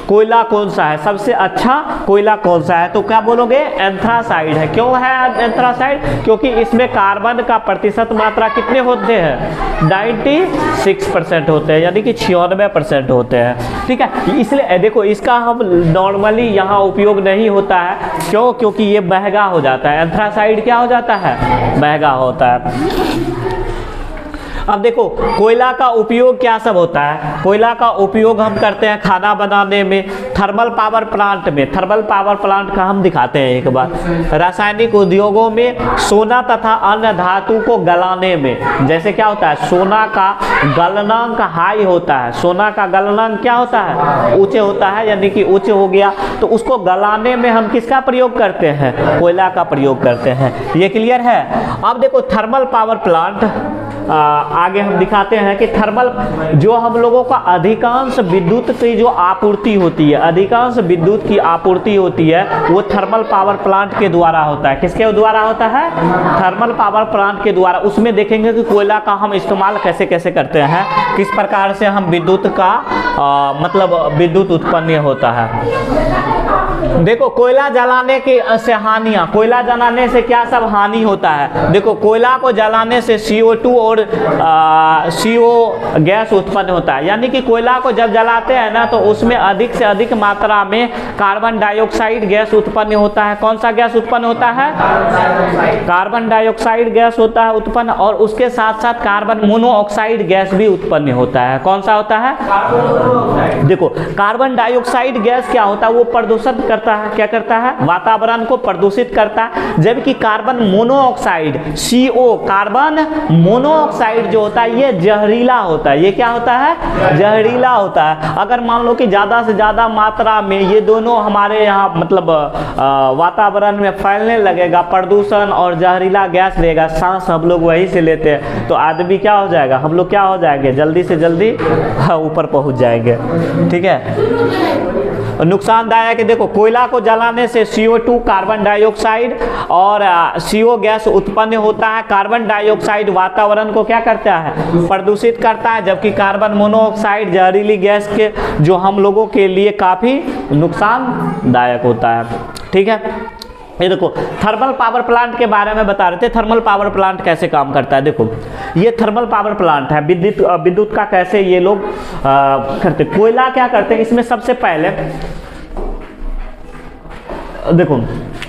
A: कोयला कौन सा है, सबसे अच्छा कोयला कौन सा है, तो क्या बोलोगे, एंथ्रासाइड है। क्यों है एंथ्रासाइड, क्योंकि इसमें कार्बन का प्रतिशत मात्रा कितने होते हैं, 96% होते हैं, यानी कि 96% होते हैं। ठीक है, इसलिए देखो इसका हम नॉर्मली यहाँ उपयोग नहीं होता है। क्यों, क्योंकि ये महंगा हो जाता है। एंथ्रासाइड क्या हो जाता है, महंगा होता है। अब देखो कोयला का उपयोग क्या सब होता है। कोयला का उपयोग हम करते हैं खाना बनाने में, थर्मल पावर प्लांट में। थर्मल पावर प्लांट का हम दिखाते हैं एक बार। रासायनिक उद्योगों में, सोना तथा अन्य धातु को गलाने में। जैसे क्या होता है, सोना का गलनांक हाई होता है। सोना का गलनांक क्या होता है, ऊंचे होता है, यानी कि ऊंचे हो गया, तो उसको गलाने में हम किसका प्रयोग करते हैं, कोयला का प्रयोग करते हैं। ये क्लियर है। अब देखो थर्मल पावर प्लांट, आगे हम दिखाते हैं कि थर्मल, जो हम लोगों का अधिकांश विद्युत की जो आपूर्ति होती है, अधिकांश विद्युत की आपूर्ति होती है, वो थर्मल पावर प्लांट के द्वारा होता है। किसके द्वारा होता है, थर्मल पावर प्लांट के द्वारा। उसमें देखेंगे कि कोयला का हम इस्तेमाल कैसे कैसे करते हैं, किस प्रकार से हम विद्युत का मतलब विद्युत उत्पन्न होता है। देखो कोयला जलाने के से हानियां, कोयला जलाने से क्या सब हानि होता है। देखो कोयला को जलाने से CO2 और CO गैस उत्पन्न होता है। यानी कि कोयला को जब जलाते हैं ना, तो उसमें अधिक से अधिक मात्रा में कार्बन डाइऑक्साइड गैस उत्पन्न होता है। कौन सा गैस उत्पन्न होता है, कार्बन डाइऑक्साइड गैस होता है उत्पन्न, और उसके साथ साथ कार्बन मोनोऑक्साइड गैस भी उत्पन्न होता है। कौन सा होता है, देखो कार्बन डाइऑक्साइड गैस क्या होता है, वो प्रदूषण करता है। क्या करता है, वातावरण को प्रदूषित करता है। जबकि carbon monoxide CO, carbon monoxide जो होता है, ये जहरीला होता है। ये क्या होता है, जहरीला होता है। अगर मान लो कि ज़्यादा से ज़्यादा मात्रा में ये दोनों हमारे यहाँ मतलब वातावरण में फैलने लगेगा, प्रदूषण और जहरीला गैस देगा, सांस हम लोग वहीं से लेते हैं, तो आदमी क्या हो जाएगा, हम लोग क्या हो जाएंगे, जल्दी से जल्दी ऊपर पहुँच जाएंगे। ठीक है, नुकसानदायक है। देखो कोयला को जलाने से CO2 कार्बन डाइऑक्साइड और CO गैस उत्पन्न होता है। कार्बन डाइऑक्साइड वातावरण को क्या करता है, प्रदूषित करता है, जबकि कार्बन मोनोऑक्साइड जहरीली गैस के जो हम लोगों के लिए काफ़ी नुकसानदायक होता है। ठीक है, ये देखो थर्मल पावर प्लांट के बारे में बता रहे थे। थर्मल पावर प्लांट कैसे काम करता है, देखो ये थर्मल पावर प्लांट है, विद्युत का कैसे ये लोग करते। कोयला क्या करते हैं, इसमें सबसे पहले देखो,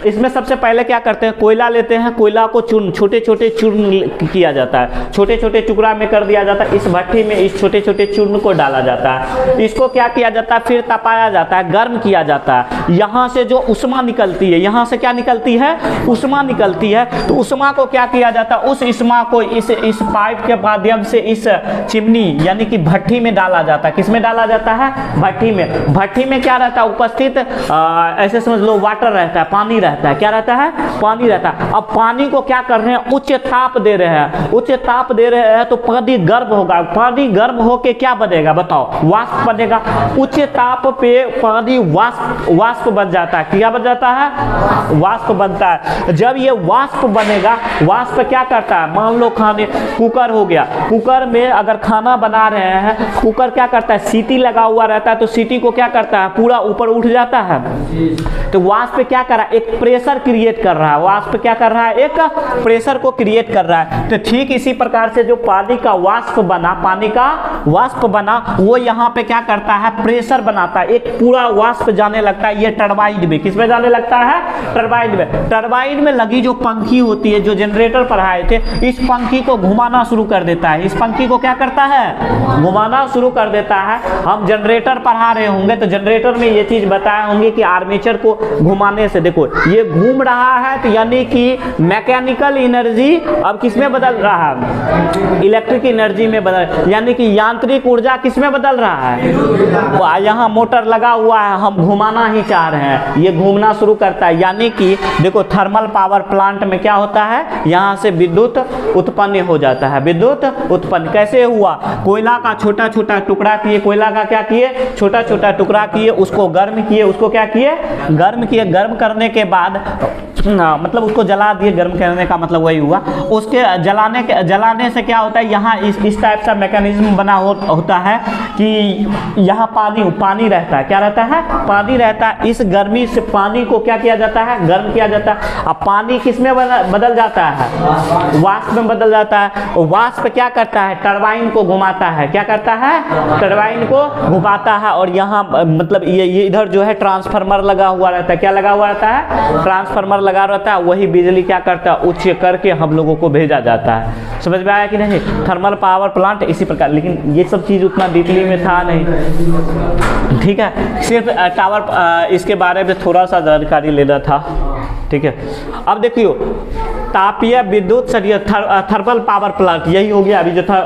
A: इसमें सबसे पहले क्या करते हैं, कोयला लेते हैं, कोयला को चूर्ण, छोटे छोटे चूर्ण किया जाता है, छोटे छोटे टुकड़ा में कर दिया जाता है। इस भट्टी में इस छोटे छोटे चूर्ण को डाला जाता है, इसको क्या किया जाता है, फिर तपाया जाता है, गर्म किया जाता है। यहाँ से जो उष्मा निकलती है, यहाँ से क्या निकलती है, उष्मा निकलती है, तो उष्मा को क्या किया जाता है, उस उष्मा को इस पाइप के माध्यम से इस चिमनी यानी कि भट्टी में डाला जाता है। किस में डाला जाता है, भट्टी में। भट्टी में क्या रहता है उपस्थित, ऐसे समझ लो वाटर रहता है, पानी रहता है। क्या रहता है, पानी रहता है। अब पानी को क्या कर रहे हैं, उच्च ताप दे रहे हैं, उच्च ताप दे रहे हैं, तो पानी गर्म होगा। पानी गर्म होके क्या बनेगा, बताओ, वाष्प बनेगा। उच्च ताप पे पानी वाष्प बन जाता है। क्या बन जाता है, वाष्प बनता है। जब ये वाष्प बनेगा, वाष्प क्या करता है, मान लो खाने कुकर हो गया, कुकर में अगर खाना बना रहे हैं, कुकर क्या करता है, सीटी लगा हुआ रहता है, तो सीटी को क्या करता है, पूरा ऊपर उठ जाता है। तो वाष्प क्या कर रहा है, एक प्रेशर क्रिएट कर रहा है। वाष्प क्या कर रहा है, एक प्रेशर को क्रिएट कर रहा है। तो ठीक इसी प्रकार से जो पानी का वाष्प बना, पानी का वाष्प बना, वो यहाँ पे क्या करता है, प्रेशर बनाता है, एक पूरा वाष्प जाने लगता है। ये टरबाइन में, किसमें जाने लगता है, टरबाइन में। टरबाइन में लगी जो पंखी होती है, जो जनरेटर पढ़ाए थे, इस पंखी को घुमाना शुरू कर देता है। इस पंखी को क्या करता है, घुमाना शुरू कर देता है। हम जनरेटर पढ़ा रहे होंगे तो जनरेटर में ये चीज बताए होंगे कि आर्मेचर को घुमाने से, देखो ये घूम रहा है तो यानी कि मैकेनिकल एनर्जी अब किस में बदल रहा है, इलेक्ट्रिक एनर्जी में बदल, यानी कि यांत्रिक ऊर्जा किस में बदल रहा है। यहाँ मोटर लगा हुआ है, हम घुमाना ही चाह रहे हैं, ये घूमना शुरू करता है। यानी कि देखो थर्मल पावर प्लांट में क्या होता है, यहाँ से विद्युत उत्पन्न हो जाता है। विद्युत उत्पन्न कैसे हुआ, कोयला का छोटा छोटा टुकड़ा किए, कोयला का क्या किए, छोटा छोटा टुकड़ा किए, उसको गर्म किए, उसको क्या किए, गर्म किए। गर्म करने के बाद मतलब उसको जला दिए, गर्म करने का मतलब वही हुआ। उसके जलाने से क्या होता है, यहाँ इस टाइप का मैकेनिज्म बना होता है कि यहाँ पानी रहता है, क्या रहता है, पानी रहता है। इस गर्मी से पानी को क्या किया जाता है, गर्म किया जाता है। अब पानी किस में बदल जाता है, वाष्प में बदल जाता है। वाष्प क्या करता है, टरबाइन को घुमाता है, क्या करता है, टरबाइन को घुमाता है। और यहाँ मतलब ये इधर जो है ट्रांसफार्मर लगा हुआ रहता है, क्या लगा हुआ रहता है, ट्रांसफार्मर लगा रहता है। वही बिजली क्या करता है, उच्च करके हम लोगों को भेजा जाता है। समझ में आया कि नहीं, थर्मल पावर प्लांट इसी प्रकार। लेकिन ये सब चीज़ उतना डीपली में था नहीं, ठीक है, सिर्फ टावर इसके बारे में थोड़ा सा जानकारी लेना था, ठीक है। अब देखियो तापीय विद्युत संयंत्र, थर्मल पावर प्लांट, यही हो गया अभी जो था,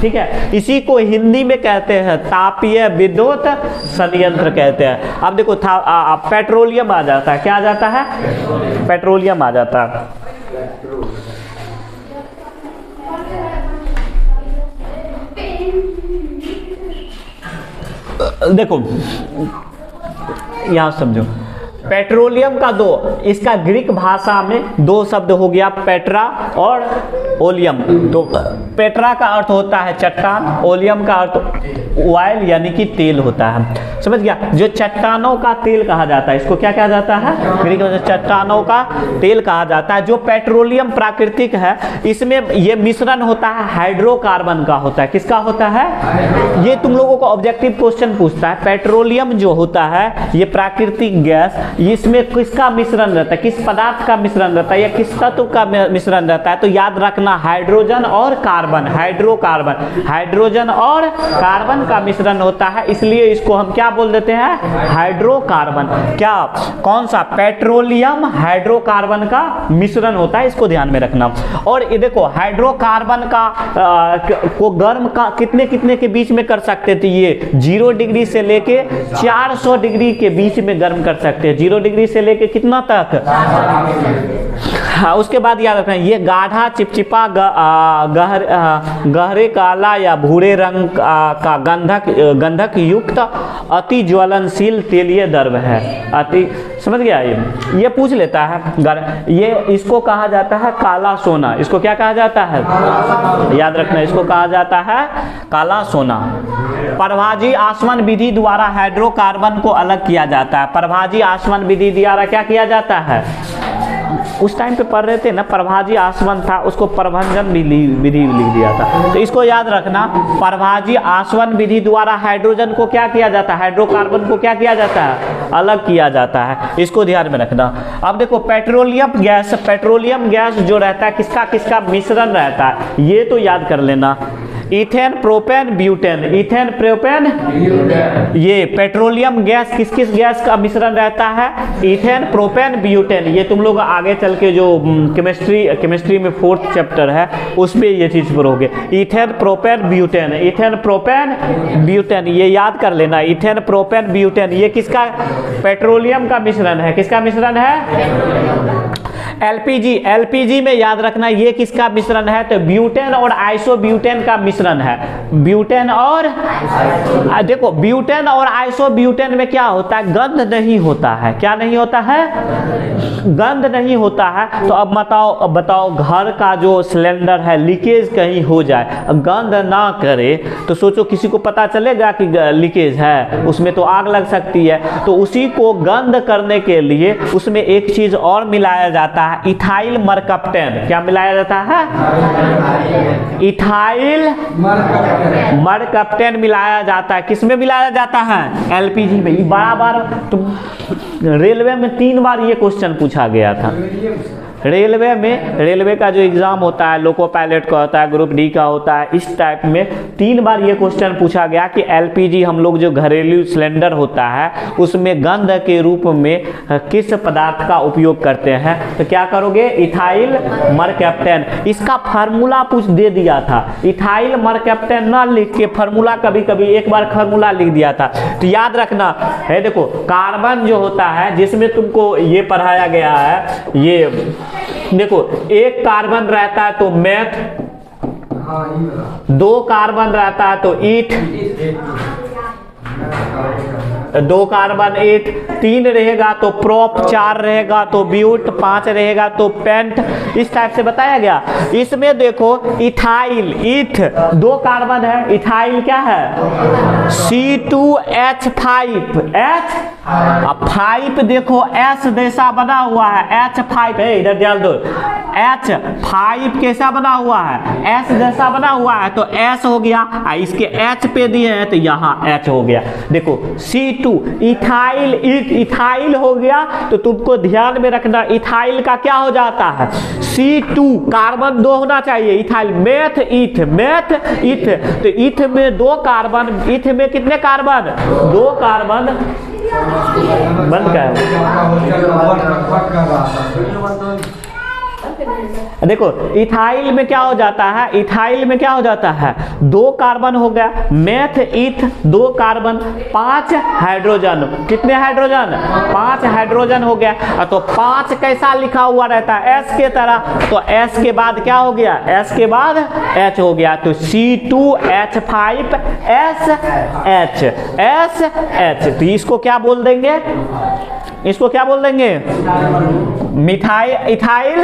A: ठीक है। इसी को हिंदी में कहते हैं तापीय विद्युत संयंत्र कहते हैं। अब देखो पेट्रोलियम आ जाता है, क्या आ जाता है, पेट्रोलियम आ जाता है। देखो यहाँ समझो, पेट्रोलियम का इसका ग्रीक भाषा में दो शब्द हो गया, पेट्रा और ओलियम। तो पेट्रा का अर्थ होता है चट्टान, ओलियम का अर्थ ऑयल यानी कि तेल होता है। समझ गया, जो चट्टानों का तेल कहा जाता है, इसको क्या कहा जाता है, ग्रीक में चट्टानों का तेल कहा जाता है। जो पेट्रोलियम प्राकृतिक है, इसमें ये मिश्रण होता है हाइड्रोकार्बन का होता है। किसका होता है, ये तुम लोगों को ऑब्जेक्टिव क्वेश्चन पूछता है। पेट्रोलियम जो होता है ये प्राकृतिक गैस, इसमें किसका मिश्रण रहता है, किस पदार्थ का मिश्रण रहता है या किस तत्व का मिश्रण रहता है। तो याद रखना हाइड्रोजन और कार्बन, हाइड्रोजन और कार्बन का मिश्रण होता है, इसलिए इसको हम क्या बोल देते हैं, हाइड्रोकार्बन। क्या, कौन सा, पेट्रोलियम हाइड्रोकार्बन का मिश्रण होता है, इसको ध्यान में रखना। और ये देखो हाइड्रोकार्बन का को गर्म का कितने के बीच में कर सकते थे, ये 0 डिग्री से लेके 400 डिग्री के बीच में गर्म कर सकते हैं। 0 डिग्री से लेके कितना तक, हाँ। उसके बाद याद रखना, ये गाढ़ा चिपचिपा गहरे काला या भूरे रंग का गंधक युक्त अति ज्वलनशील तेलीय द्रव है। अति, समझ गया, ये पूछ लेता है। ये इसको कहा जाता है काला सोना। इसको क्या कहा जाता है, याद रखना, इसको कहा जाता है काला सोना। प्रभाजी आसवन विधि द्वारा हाइड्रोकार्बन को अलग किया जाता है। प्रभाजी आसवन विधि द्वारा क्या किया जाता है, उस टाइम पे पढ़ रहे थे ना, प्रभाजी आसवन था, उसको प्रभंजन विधि लिख दिया था। तो इसको याद रखना, प्रभाजी आसवन विधि द्वारा हाइड्रोजन को क्या किया जाता है, हाइड्रोकार्बन को क्या किया जाता है, अलग किया जाता है। इसको ध्यान में रखना। अब देखो पेट्रोलियम गैस जो रहता है किसका किसका मिश्रण रहता है, ये तो याद कर लेना। Ethane propane butane, ethane propane, ये पेट्रोलियम गैस किस किस गैस का मिश्रण रहता है, इथेन प्रोपेन ब्यूटेन। ये तुम लोग आगे चल के जो केमिस्ट्री में 4th चैप्टर है उस पे ये चीज पढ़ोगे। Ethane propane butane, ethane propane butane, ये याद कर लेना। इथेन प्रोपेन ब्यूटेन ये किसका, पेट्रोलियम का मिश्रण है। किसका मिश्रण है, एलपीजी में याद रखना ये किसका मिश्रण है, तो ब्यूटेन और आइसोब्यूटेन का मिश्रण है। ब्यूटेन और देखो, ब्यूटेन और आइसोब्यूटेन में क्या होता है, गंध नहीं होता है। क्या नहीं होता है, गंध नहीं होता है। तो अब बताओ घर का जो सिलेंडर है लीकेज कहीं हो जाए, गंध ना करे तो सोचो किसी को पता चलेगा कि लीकेज है, उसमें तो आग लग सकती है। तो उसी को गंध करने के लिए उसमें एक चीज और मिलाया जाता है, इथाइल मरकप्टेन। क्या मिलाया जाता है, इथाइल मरकप्टेन मिलाया जाता है। किसमें मिलाया जाता है, एलपीजी में। बड़ा बार तुम रेलवे में 3 बार ये क्वेश्चन पूछा गया था, रेलवे का जो एग्ज़ाम होता है, लोको पायलट का होता है, ग्रुप डी का होता है, इस टाइप में 3 बार ये क्वेश्चन पूछा गया कि एलपीजी हम लोग जो घरेलू सिलेंडर होता है उसमें गंध के रूप में किस पदार्थ का उपयोग करते हैं। तो क्या करोगे, इथाइल मरकैप्टन। इसका फार्मूला कुछ दे दिया था, इथाइल मरकैप्टन ना लिख के फार्मूला कभी कभी एक बार फार्मूला लिख दिया था। तो याद रखना है, देखो कार्बन जो होता है जिसमें तुमको ये पढ़ाया गया है, ये देखो एक कार्बन रहता है तो मेथ, 2 कार्बन रहता है तो ईथ, 2 कार्बन ईथ, 3 रहेगा तो प्रोप, 4 रहेगा तो ब्यूट, 5 रहेगा तो पेंट, इस टाइप से बताया गया। इसमें देखो इथाइल, ईथ 2 कार्बन है, इथाइल क्या है C2H5, H 5 देखो S जैसा बना हुआ है, H5 है, इधर ध्यान दो, H5 कैसा बना हुआ है, S जैसा बना हुआ है, तो S हो गया, इसके H पे दिए हैं तो यहाँ H हो गया। देखो C2 इथाइल, इथाइल हो गया, तो तुमको ध्यान में रखना इथाइल का क्या हो जाता है C2, कार्बन 2 होना चाहिए, इथाइल, मेथ ईथ, मेथ ईथ, तो ईथ में 2 कार्बन, ईथ में कितने कार्बन, 2 कार्बन, बंद का देखो इथाइल में क्या हो जाता है, इथाइल में क्या हो जाता है, 2 कार्बन हो गया, मेथ ईथ 2 कार्बन, 5 हाइड्रोजन, कितने हाइड्रोजन, 5 हाइड्रोजन हो गया। तो 5 कैसा लिखा हुआ रहता है, S के तरह, तो S के बाद क्या हो गया, S के बाद H हो गया, तो C2H5SH, तो इसको क्या बोल देंगे, इसको क्या बोल देंगे, methyl, ethyl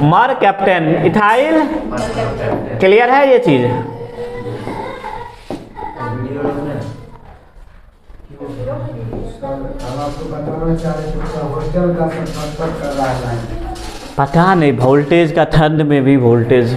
A: mercaptan, ethyl, clear है ये चीज। पता नहीं वोल्टेज का, ठंड में भी वोल्टेज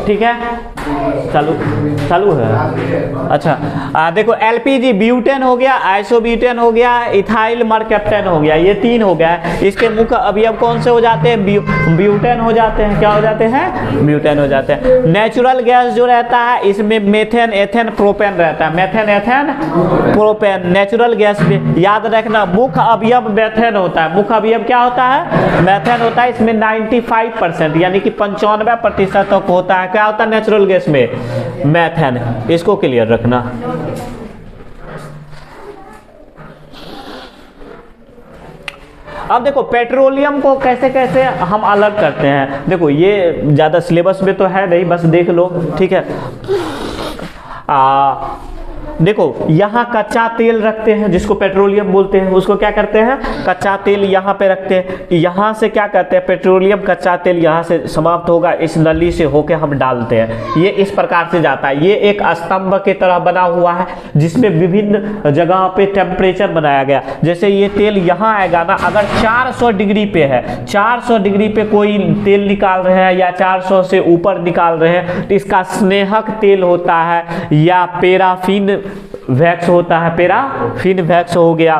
A: ठीक है, चालू है। अच्छा देखो एलपीजी, ब्यूटेन हो गया, आइसोब्यूटेन हो गया, इथाइल मरकैप्टन हो गया, ये 3 हो गया। इसके मुख्य अवयव कौन से हो जाते हैं, ब्यूटेन हो जाते हैं, क्या हो जाते हैं, ब्यूटेन हो जाते हैं। नेचुरल गैस जो रहता है इसमें मेथेन, एथेन, प्रोपेन रहता है, methane, ethane, propane, natural gas में याद रखना मुख्य अवयव मेथेन होता है, मुख्य अवयव क्या होता है, मेथेन होता है। इसमें 95% यानी कि 95% तक होता है, क्या होता है नेचुरल गैस में, मेथेन, इसको क्लियर रखना। अब देखो पेट्रोलियम को कैसे कैसे हम अलग करते हैं, देखो ये ज़्यादा सिलेबस में तो है नहीं, बस देख लो, ठीक है। देखो यहाँ कच्चा तेल रखते हैं जिसको पेट्रोलियम बोलते हैं, उसको क्या करते हैं, कच्चा तेल यहाँ पे रखते हैं, यहाँ से क्या करते हैं, पेट्रोलियम कच्चा तेल यहाँ से समाप्त होगा, इस नली से होके हम डालते हैं, ये इस प्रकार से जाता है। ये एक स्तंभ की तरह बना हुआ है जिसमें विभिन्न जगह पे टेम्परेचर बनाया गया। जैसे ये तेल यहाँ आएगा ना, अगर 400 डिग्री पे है, 400 डिग्री पे कोई तेल निकाल रहे हैं या 400 से ऊपर निकाल रहे हैं, तो इसका स्नेहक तेल होता है या पैराफिन वैक्स होता है, पैराफिन वैक्स हो गया।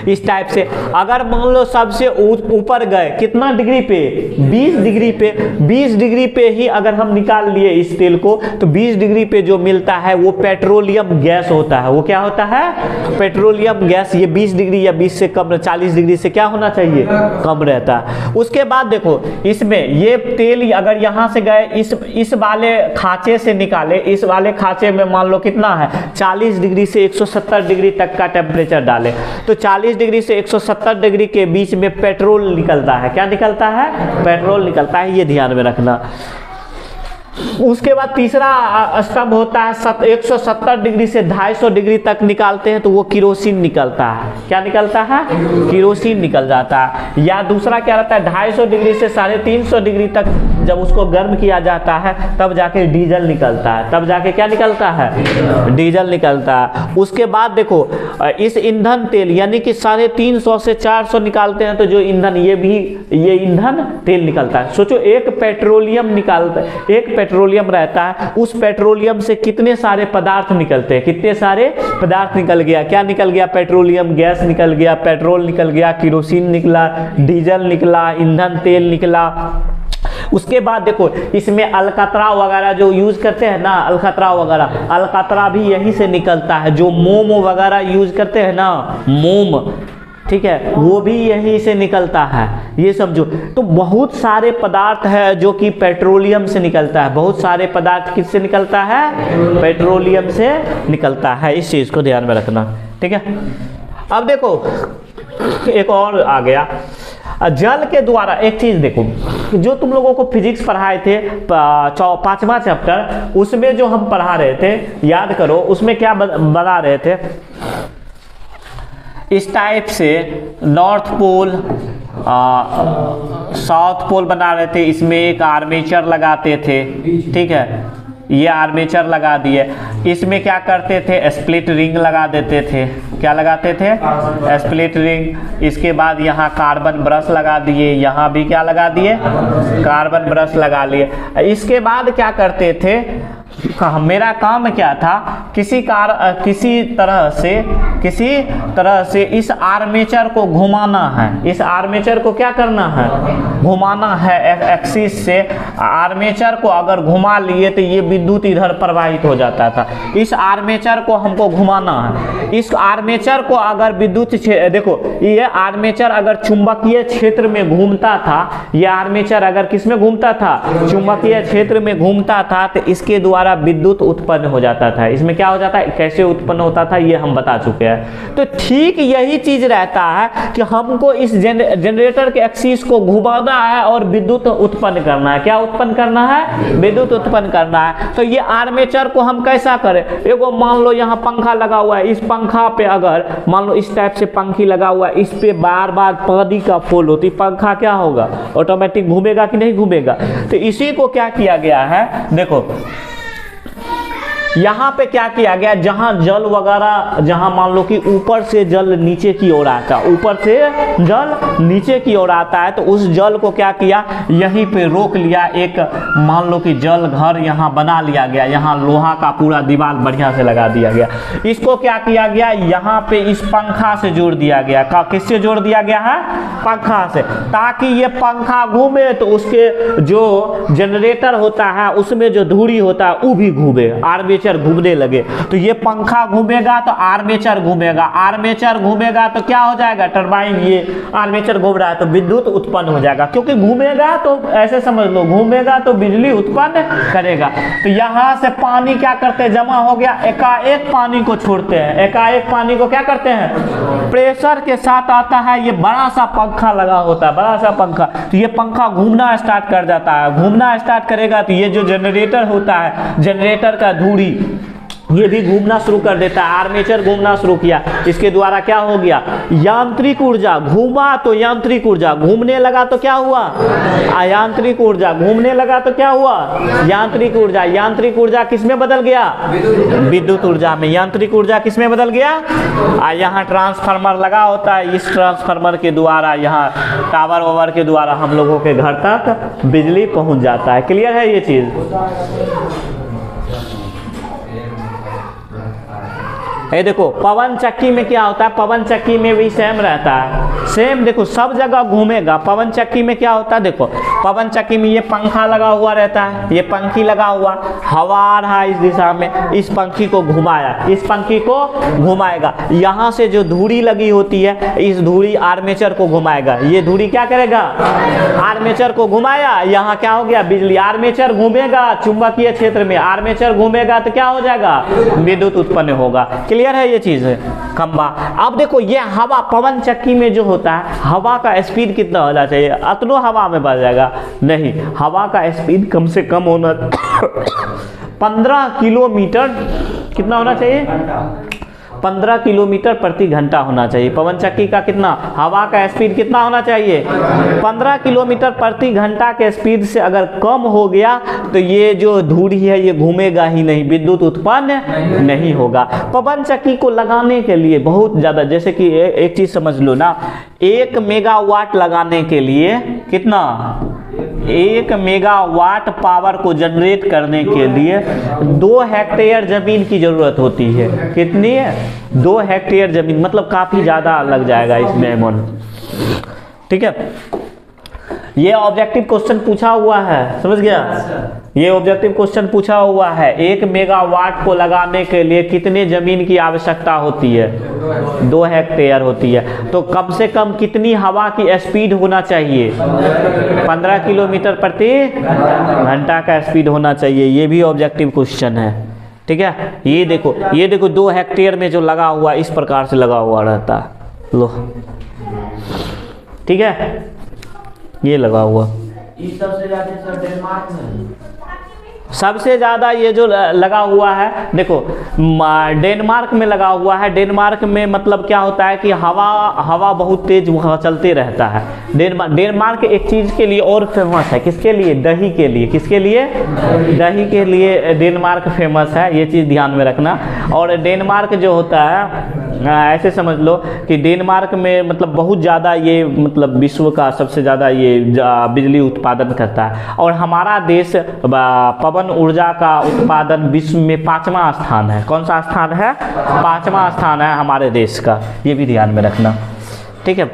A: इस टाइप से अगर मान लो सबसे ऊपर गए कितना डिग्री पे, 20 डिग्री पे, 20 डिग्री पे ही अगर हम निकाल लिए इस तेल को, तो 20 डिग्री पे जो मिलता है वो पेट्रोलियम गैस होता है। वो क्या होता है, पेट्रोलियम गैस। ये 20 डिग्री या 20 से कम, 40 डिग्री से क्या होना चाहिए, कम रहता है। उसके बाद देखो इसमें ये तेल अगर यहाँ से गए इस वाले खांचे से निकाले, इस वाले खांचे में मान लो कितना है, 40 डिग्री से 170 डिग्री तक का टेम्परेचर डाले, तो 40 डिग्री से 170 डिग्री के बीच में पेट्रोल निकलता है। क्या निकलता है, पेट्रोल निकलता है, ये ध्यान में रखना। उसके बाद तीसरा स्तंभ होता है 170 डिग्री से 250 डिग्री तक निकालते हैं तो वो किरोसिन निकलता है। क्या निकलता है? किरोसिन निकल जाता है। या दूसरा क्या रहता है 250 डिग्री से 350 डिग्री तक जब उसको गर्म किया जाता है तब जाके डीजल निकलता है। तब जाके क्या निकलता है? डीजल निकलता है। उसके बाद देखो इस ईंधन तेल यानी कि 350 से 400 निकालते हैं तो जो ईंधन ये ईंधन तेल निकलता है। सोचो एक पेट्रोलियम रहता है, उस पेट्रोलियम से कितने सारे पदार्थ निकलते हैं, कितने सारे पदार्थ निकल गया। क्या निकल गया? पेट्रोलियम गैस निकल गया, पेट्रोल निकल गया, किरोसिन निकला, डीजल निकला, ईंधन तेल निकला। उसके बाद देखो इसमें अलकतरा वगैरह जो यूज करते हैं ना, अलकतरा भी यहीं से निकलता है। जो मोम वगैरह यूज करते हैं ना, मोम, ठीक है, वो भी यहीं से निकलता है। ये समझो। तो बहुत सारे पदार्थ है जो कि पेट्रोलियम से निकलता है। बहुत सारे पदार्थ किससे निकलता है? पेट्रोलियम से निकलता है। इस चीज को ध्यान में रखना, ठीक है। अब देखो एक और आ गया जल के द्वारा। एक चीज देखो, जो तुम लोगों को फिजिक्स पढ़ाए थे 5वां चैप्टर, उसमें जो हम पढ़ा रहे थे, याद करो, उसमें क्या बना रहे थे? इस टाइप से नॉर्थ पोल साउथ पोल बना रहे थे। इसमें एक आर्मेचर लगाते थे, ठीक है, ये आर्मेचर लगा दिए। इसमें क्या करते थे? स्प्लिट रिंग लगा देते थे। क्या लगाते थे? Split ring. इसके बाद यहाँ कार्बन ब्रश लगा दिए, यहाँ भी क्या लगा दिए? कार्बन ब्रश लगा लिए। इसके बाद क्या करते थे? मेरा काम क्या था? किसी तरह से इस आर्मेचर को घुमाना है। इस आर्मेचर को क्या करना है? घुमाना है एक्सिस से। आर्मेचर को अगर घुमा लिए तो ये विद्युत इधर प्रवाहित हो जाता था। इस आर्मेचर को हमको घुमाना है। इस आर्मेचर को अगर विद्युत, देखो ये आर्मेचर अगर चुंबकीय क्षेत्र में घूमता था, ये आर्मेचर अगर किस में घूमता था? चुंबकीय क्षेत्र में घूमता था, तो इसके द्वारा विद्युत उत्पन्न हो जाता था। इसमें क्या हो जाता है? कैसे उत्पन्न होता था ये हम बता चुके हैं। तो ठीक यही चीज रहता है कि हमको इस जनरेटर के एक्सिस को घुमाना है और विद्युत उत्पन्न करना है। क्या उत्पन्न करना है? विद्युत उत्पन्न करना है। तो ये आर्मेचर को हम कैसा करें? एगो मान लो यहाँ पंखा लगा हुआ है, इस पंखा पे अगर मान लो इस टाइप से पंखी लगा हुआ है, इस पे बार बार पानी का फोल होती, पंखा क्या होगा? ऑटोमेटिक घूमेगा कि नहीं घूमेगा? तो इसी को क्या किया गया है? देखो यहाँ पे क्या किया गया? जहां जल वगैरह, जहां मान लो कि ऊपर से जल नीचे की ओर आता है, ऊपर से जल नीचे की ओर आता है, तो उस जल को क्या किया? यहीं पे रोक लिया। एक मान लो कि जल घर यहाँ बना लिया गया, यहाँ लोहा का पूरा दीवार बढ़िया से लगा दिया गया। इसको क्या किया गया? यहाँ पे इस पंखा से जोड़ दिया गया। किससे जोड़ दिया गया है? पंखा से, ताकि ये पंखा घूमे तो उसके जो जनरेटर होता है उसमें जो धुरी होता है वो भी घूमे, आर्मेचर घूमने लगे। तो ये पंखा घूमेगा तो आर्मेचर घूमेगा, आर्मेचर घूमेगा तो क्या हो जाएगा? टरबाइन। ये आर्मेचर घूम रहा है तो विद्युत उत्पन्न हो जाएगा, क्योंकि घूमेगा तो ऐसे समझ लो, घूमेगा तो बिजली उत्पन्न करेगा। तो यहाँ से पानी क्या करते हैं? जमा हो गया, एकाएक पानी को छोड़ते हैं। एकाएक पानी को क्या करते हैं? प्रेशर के साथ आता है। ये बड़ा सा पंखा लगा होता है, बड़ा सा पंखा, तो ये पंखा घूमना स्टार्ट कर जाता है। घूमना स्टार्ट करेगा तो ये जो जनरेटर होता है, जनरेटर का धुरी ये भी घूमना शुरू कर देता है। आर्मेचर घूमना शुरू किया, इसके द्वारा क्या हो गया? यांत्रिक ऊर्जा। घूमा तो यांत्रिक ऊर्जा, घूमने लगा तो क्या हुआ? यांत्रिक ऊर्जा। घूमने लगा तो क्या हुआ? यांत्रिक ऊर्जा। यांत्रिक ऊर्जा किस में बदल गया? विद्युत ऊर्जा में। यांत्रिक ऊर्जा किस में बदल गया? यहाँ ट्रांसफार्मर लगा होता है, इस ट्रांसफार्मर के द्वारा, यहाँ टावर वावर के द्वारा हम लोगों के घर तक बिजली पहुंच जाता है। क्लियर है ये चीज? ये देखो पवन चक्की में क्या होता है? पवन चक्की में भी सेम रहता है। सेम देखो सब जगह घूमेगा। पवन चक्की में क्या होता है? देखो पवन चक्की में ये पंखा लगा हुआ रहता है, ये पंखी लगा हुआ, हवा आ रहा है इस दिशा में, इस पंखी को घुमाया, इस पंखी को घुमाएगा। यहाँ से जो धुरी लगी होती है, इस धुरी आर्मेचर को घुमाएगा। ये धुरी क्या करेगा? आर्मेचर को घुमाया, यहाँ क्या हो गया? बिजली। आर्मेचर घूमेगा चुंबकीय क्षेत्र में, आर्मेचर घूमेगा तो क्या हो जाएगा? विद्युत उत्पन्न होगा। क्लियर है ये चीज़ खंबा। अब देखो ये हवा पवन चक्की में जो होता है, हवा का स्पीड कितना होना चाहिए? अतनो हवा में बढ़ जाएगा? नहीं, हवा का स्पीड कम से कम होना 15 किलोमीटर, कितना होना चाहिए? 15 किलोमीटर प्रति घंटा होना चाहिए। पवन चक्की का कितना, हवा का स्पीड कितना होना चाहिए? 15 किलोमीटर प्रति घंटा के स्पीड से अगर कम हो गया तो ये जो धुरी है ये घूमेगा ही नहीं, विद्युत उत्पन्न नहीं होगा। पवन चक्की को लगाने के लिए बहुत ज़्यादा, जैसे कि एक चीज़ समझ लो ना, 1 मेगावाट लगाने के लिए कितना, 1 मेगावाट पावर को जनरेट करने के लिए 2 हेक्टेयर जमीन की जरूरत होती है। कितनी है? 2 हेक्टेयर जमीन, मतलब काफी ज्यादा लग जाएगा इसमें अमाउंट। ठीक है, ये ऑब्जेक्टिव क्वेश्चन पूछा हुआ है, समझ गया? ये ऑब्जेक्टिव क्वेश्चन पूछा हुआ है, 1 मेगावाट को लगाने के लिए कितने जमीन की आवश्यकता होती है? 2 हेक्टेयर होती है। तो कम से कम कितनी हवा की स्पीड होना चाहिए? 15 किलोमीटर प्रति घंटा का स्पीड होना चाहिए। ये भी ऑब्जेक्टिव क्वेश्चन है। ठीक है, ये देखो 2 हेक्टेयर में जो लगा हुआ इस प्रकार से लगा हुआ रहता है, लो, ठीक है, ये लगा हुआ।
B: इस सबसे ज्यादा सर डेनमार्क में
A: सबसे ज़्यादा ये जो लगा हुआ है, देखो डेनमार्क में लगा हुआ है। डेनमार्क में मतलब क्या होता है कि हवा बहुत तेज वहाँ चलते रहता है। डेनमार्क एक चीज़ के लिए और फेमस है, किसके लिए? दही के लिए। किसके लिए? दही के लिए डेनमार्क फेमस है, ये चीज़ ध्यान में रखना। और डेनमार्क जो होता है, ऐसे समझ लो कि डेनमार्क में मतलब बहुत ज़्यादा ये मतलब विश्व का सबसे ज़्यादा ये बिजली उत्पादन करता है। और हमारा देश पवन ऊर्जा का उत्पादन विश्व में 5वां स्थान है। कौन सा स्थान है? 5वां स्थान है हमारे देश का, ये भी ध्यान में रखना। ठीक है,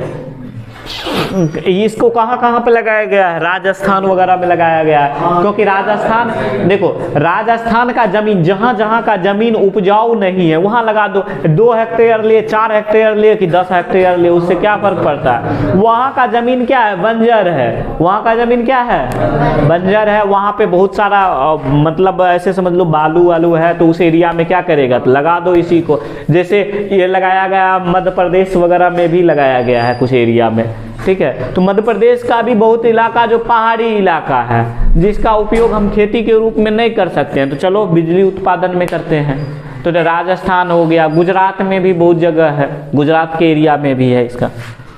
A: इसको कहाँ कहाँ पे लगाया गया है? राजस्थान वगैरह में लगाया गया है, क्योंकि राजस्थान, देखो राजस्थान का जमीन, जहाँ जहाँ का जमीन उपजाऊ नहीं है वहाँ लगा दो। 2 हेक्टेयर लिए, 4 हेक्टेयर लिए कि 10 हेक्टेयर लिए, उससे क्या फर्क पड़ता है? वहाँ का जमीन क्या है? बंजर है। वहाँ का जमीन क्या है? बंजर है। वहाँ पे बहुत सारा मतलब ऐसे समझ लो बालू वालू है, तो उस एरिया में क्या करेगा? तो लगा दो इसी को। जैसे ये लगाया गया मध्य प्रदेश वगैरह में भी लगाया गया है कुछ एरिया में। ठीक है, तो मध्य प्रदेश का भी बहुत इलाका जो पहाड़ी इलाका है, जिसका उपयोग हम खेती के रूप में नहीं कर सकते हैं, तो चलो बिजली उत्पादन में करते हैं। तो राजस्थान हो गया, गुजरात में भी बहुत जगह है, गुजरात के एरिया में भी है इसका।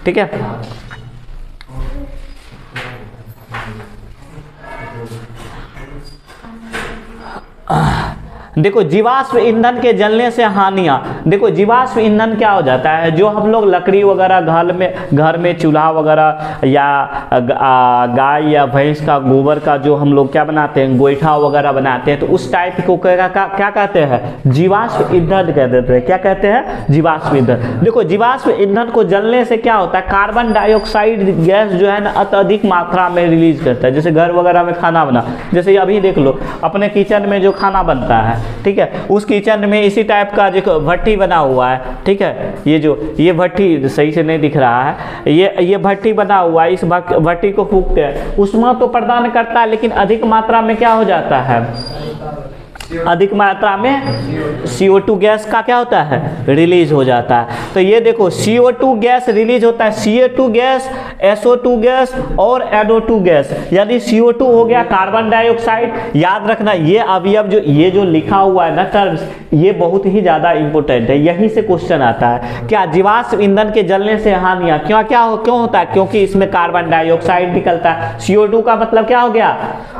A: ठीक है, देखो जीवाश्म ईंधन के जलने से हानियाँ। देखो जीवाश्म ईंधन क्या हो जाता है, जो हम लोग लकड़ी वगैरह घर में चूल्हा वगैरह या गाय या भैंस का गोबर का जो हम लोग क्या बनाते हैं, गोईठा वगैरह बनाते हैं, तो उस टाइप को क्या कहते हैं? जीवाश्म ईंधन कह देते हैं। क्या कहते हैं? जीवाश्म ईंधन। देखो जीवाश्म ईंधन को जलने से क्या होता है, कार्बन डाइऑक्साइड गैस जो है ना अत्यधिक मात्रा में रिलीज करता है। जैसे घर वगैरह में खाना बना, जैसे अभी देख लो अपने किचन में जो खाना बनता है, ठीक है, उस किचन में इसी टाइप का जो भट्टी बना हुआ है, ठीक है, ये भट्टी सही से नहीं दिख रहा है, ये भट्टी बना हुआ है। इस भट्टी को फूकते हैं, ऊष्मा तो प्रदान करता है, लेकिन अधिक मात्रा में क्या हो जाता है? अधिक मात्रा में CO2 गैस का क्या होता है? रिलीज हो जाता है। तो ये देखो CO2 गैस रिलीज होता है, CO2 गैस, SO2 गैस और NO2 गैस, यानी CO2 हो गया कार्बन डाइऑक्साइड। याद रखना ये अवयव ये जो लिखा हुआ है ना टर्म्स, ये बहुत ही ज़्यादा इंपॉर्टेंट है, यहीं से क्वेश्चन आता है। क्या जीवाश्म ईंधन के जलने से हानियाँ क्यों होता है? क्योंकि इसमें कार्बन डाइऑक्साइड निकलता है। CO2 का मतलब क्या हो गया?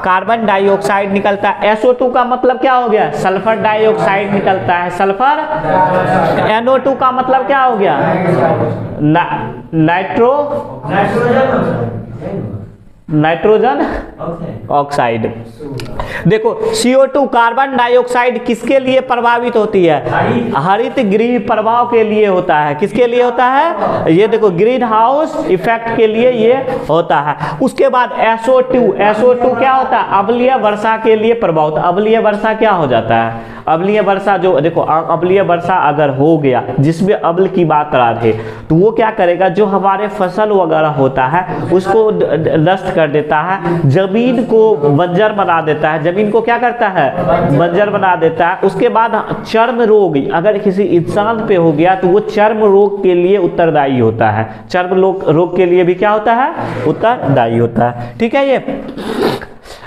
A: कार्बन डाइऑक्साइड निकलता है। SO2 का मतलब क्या हो गया? सल्फर डाइऑक्साइड निकलता है, सल्फर। NO2 का मतलब क्या हो गया? Nitrogen oxide. देखो CO2 कार्बन डाइऑक्साइड किसके लिए प्रभावित होती है? हरित गृह प्रभाव के लिए होता है। किसके लिए होता है? ये देखो ग्रीन हाउस इफेक्ट के लिए ये होता है। उसके बाद SO2 क्या होता है? अम्लीय वर्षा के लिए प्रभावित। अम्लीय वर्षा क्या हो जाता है? अम्लीय वर्षा जो देखो अम्लीय वर्षा अगर हो गया जिसमें अम्ल की मात्रा है, तो वो क्या करेगा? जो हमारे फसल वगैरह होता है उसको नष्ट कर देता है, जमीन को बंजर बना देता है, जमीन को क्या करता है, बंजर बना देता है। उसके बाद चर्म रोग अगर किसी इंसान पे हो गया तो वो चर्म रोग के लिए उत्तरदायी होता है, चर्म रोग के लिए भी क्या होता है, उत्तरदायी होता है। ठीक है ये।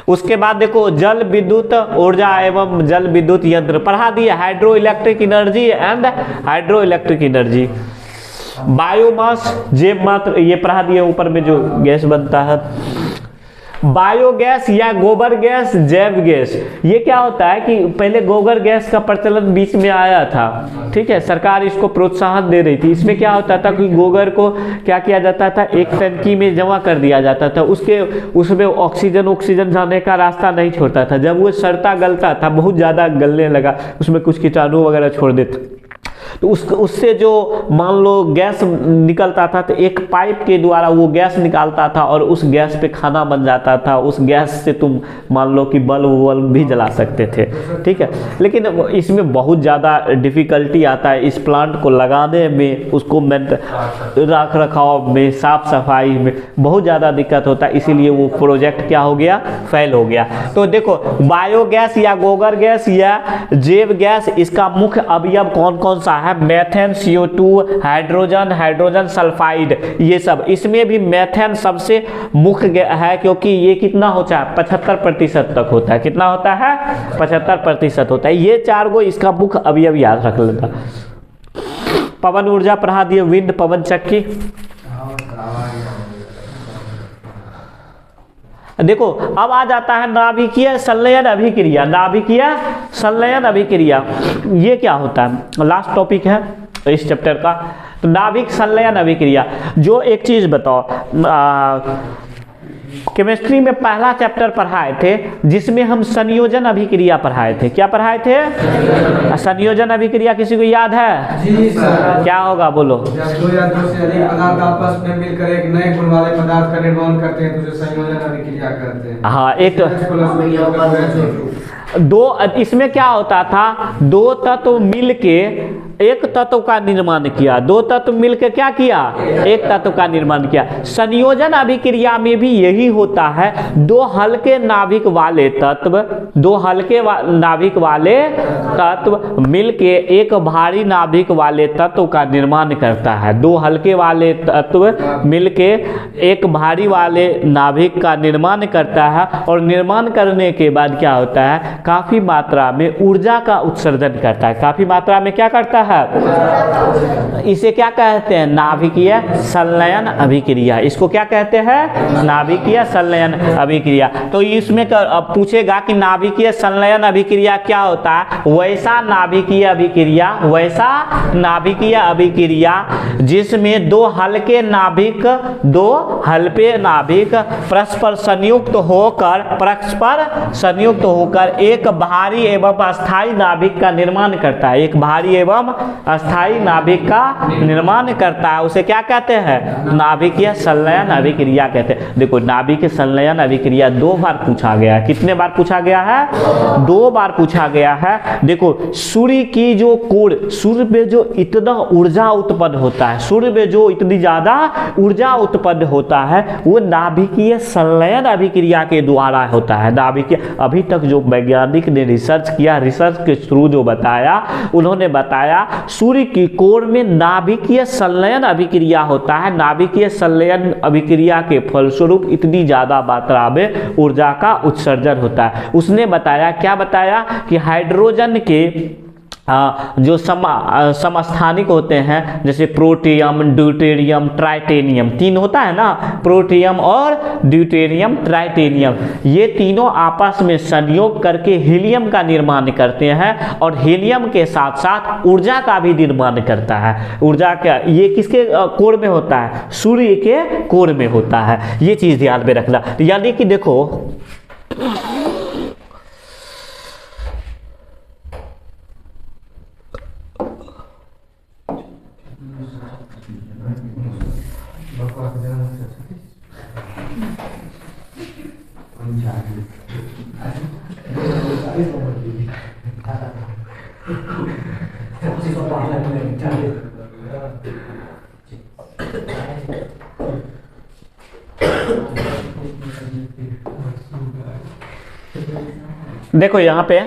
A: उसके बाद देखो जल विद्युत ऊर्जा एवं जल विद्युत यंत्र पढ़ा दिया, hydro electric energy and hydro electric energy. Biomass जैव मात्र ये पढ़ा दिया, ऊपर में जो गैस बनता है बायोगैस या गोबर गैस, जैव गैस। ये क्या होता है कि पहले गोबर गैस का प्रचलन बीच में आया था, ठीक है, सरकार इसको प्रोत्साहन दे रही थी। इसमें क्या होता था कि गोबर को क्या किया जाता था, एक टंकी में जमा कर दिया जाता था, उसमें ऑक्सीजन जाने का रास्ता नहीं छोड़ता था। जब वो सड़ता गलता था, बहुत ज़्यादा गलने लगा, उसमें कुछ कीटाणु वगैरह छोड़ देते, तो उससे जो मान लो गैस निकलता था, तो एक पाइप के द्वारा वो गैस निकालता था और उस गैस पे खाना बन जाता था। उस गैस से तुम मान लो कि बल्ब भी जला सकते थे, ठीक है। लेकिन इसमें बहुत ज़्यादा डिफ़िकल्टी आता है इस प्लांट को लगाने में, उसको रख रखाव में, साफ सफाई में बहुत ज़्यादा दिक्कत होता है, इसीलिए वो प्रोजेक्ट क्या हो गया, फेल हो गया। तो देखो बायोगैस या गोबर गैस या जैव गैस, इसका मुख्य अवयव कौन कौन सा है, मेथेन, CO2, हाइड्रोजन सल्फाइड, ये सब। इसमें भी मेथेन सबसे मुख्य है, क्योंकि ये कितना होता है, 75% तक होता है। कितना होता है, 75% होता है। ये चार गो इसका मुख्य अवयव याद रख लेना। पवन ऊर्जा पढ़ा दिए, विंड, पवन चक्की। देखो अब आ जाता है नाभिकीय संलयन अभिक्रिया। नाभिकीय संलयन अभिक्रिया ये क्या होता है, लास्ट टॉपिक है इस चैप्टर का। तो नाभिक संलयन अभिक्रिया, जो एक चीज बताओ, केमिस्ट्री में पहला चैप्टर पढ़ाए थे जिसमें हम संयोजन अभिक्रिया पढ़ाए थे। क्या पढ़ाए थे, संयोजन अभिक्रिया, किसी को याद है?
C: जी सर।
A: क्या होगा बोलो?
C: जब दो या दो से अधिक पदार्थ आपस में मिलकर एक नए गुण वाले पदार्थ का निर्माण करते हैं तो उसे संयोजन अभिक्रिया कहते हैं।
A: हाँ, एक दो, इसमें क्या होता था, दो तत्व मिलके एक तत्व का निर्माण किया, दो तत्व मिलके क्या किया, एक तत्व का निर्माण किया। संयोजन अभिक्रिया में भी यही होता है, दो हल्के नाभिक वाले तत्व, दो हल्के नाभिक वाले तत्व मिलके एक भारी नाभिक वाले तत्व का निर्माण करता है। दो हल्के वाले तत्व मिलके एक भारी वाले नाभिक का निर्माण करता है, और निर्माण करने के बाद क्या होता है, काफी मात्रा में ऊर्जा का उत्सर्जन करता है। काफी मात्रा में क्या करता है, इसे क्या कहते हैं, नाभिकीय संलयन अभिक्रिया। इसको क्या कहते हैं, नाभिकीय संलयन अभिक्रिया। तो इसमें पूछेगा कि नाभिकीय संलयन अभिक्रिया क्या होता है, वैसा नाभिकीय अभिक्रिया, वैसा नाभिकीय अभिक्रिया जिसमें दो हल्के नाभिक, दो हल्के नाभिक परस्पर संयुक्त होकर एक भारी एवं अस्थायी नाभिक का निर्माण करता है। एक भारी एवं अस्थायी नाभिक का निर्माण करता है, उसे क्या कहते हैं, नाभिकीय संलयन अभिक्रिया कहते हैं। देखो नाभिकीय संलयन अभिक्रिया दो बार पूछा गया है। कितने बार पूछा गया है, दो बार पूछा गया है। देखो सूर्य की जो कोर, सूर्य में जो इतना ऊर्जा उत्पन्न होता है, सूर्य में जो इतनी ज्यादा ऊर्जा उत्पन्न होता है, वो नाभिकीय संलयन अभिक्रिया के द्वारा होता है। नाभिकीय, अभी तक जो वैज्ञानिक ने रिसर्च किया, रिसर्च के थ्रू जो बताया, उन्होंने बताया सूर्य की कोर में नाभिकीय संलयन अभिक्रिया होता है। नाभिकीय संलयन अभिक्रिया के फलस्वरूप इतनी ज्यादा मात्रा में ऊर्जा का उत्सर्जन होता है। उसने बताया, क्या बताया कि हाइड्रोजन के जो समस्थानिक होते हैं, जैसे प्रोटियम, ड्यूटेरियम, ट्राइटेनियम, तीन होता है ना, प्रोटियम और ड्यूटेरियम, ट्राइटेनियम, ये तीनों आपस में संयोग करके हीलियम का निर्माण करते हैं, और हीलियम के साथ साथ ऊर्जा का भी निर्माण करता है। ऊर्जा का ये किसके कोर में होता है, सूर्य के कोर में होता है। ये चीज ध्यान में रखना। यानी कि देखो देखो यहाँ पे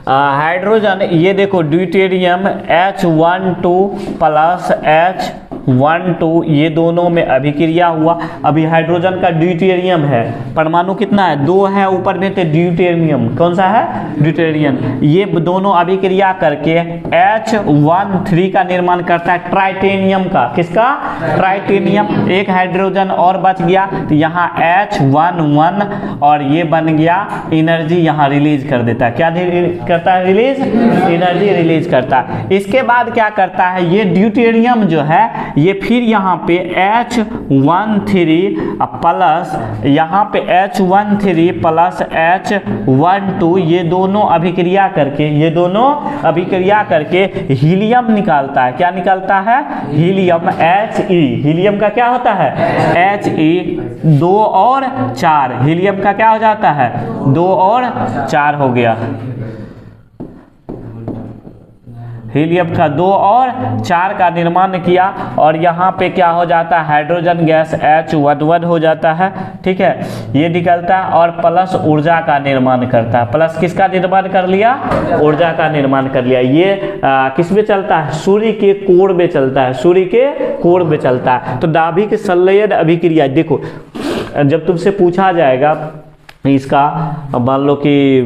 A: हाइड्रोजन, ये देखो ड्यूटेरियम H12 प्लस H12, ये दोनों में अभिक्रिया हुआ। अभी हाइड्रोजन का ड्यूटेरियम है, परमाणु कितना है, 2 है ऊपर में, तो ड्यूटेरियम कौन सा है, ड्यूटेरियम। ये दोनों अभिक्रिया करके H13 का निर्माण करता है, ट्राइटेनियम का। किसका, ट्राइटेनियम। एक हाइड्रोजन और बच गया, तो यहाँ H11 और ये बन गया, एनर्जी यहाँ रिलीज कर देता है। क्या करता है, रिलीज, एनर्जी रिलीज करता है। इसके बाद क्या करता है, ये ड्यूटेरियम जो है ये फिर यहाँ पे H13 प्लस, यहाँ पे H13 प्लस H12, ये दोनों अभिक्रिया करके हीलियम निकालता है। क्या निकालता है, हीलियम, He। हीलियम का क्या होता है, He 2 और 4, हीलियम का क्या हो जाता है, 2 और 4 हो गया। हीलियम का 2 और 4 का निर्माण किया, और यहाँ पे क्या हो जाता है, हाइड्रोजन गैस H11 हो जाता है। ठीक है, ये निकलता है, और प्लस ऊर्जा का निर्माण करता है। प्लस किसका निर्माण कर लिया, ऊर्जा का निर्माण कर लिया। ये किस में चलता है, सूर्य के कोर में चलता है, सूर्य के कोर में चलता है। तो नाभिक संलयन अभिक्रिया, देखो जब तुमसे पूछा जाएगा इसका, मान लो कि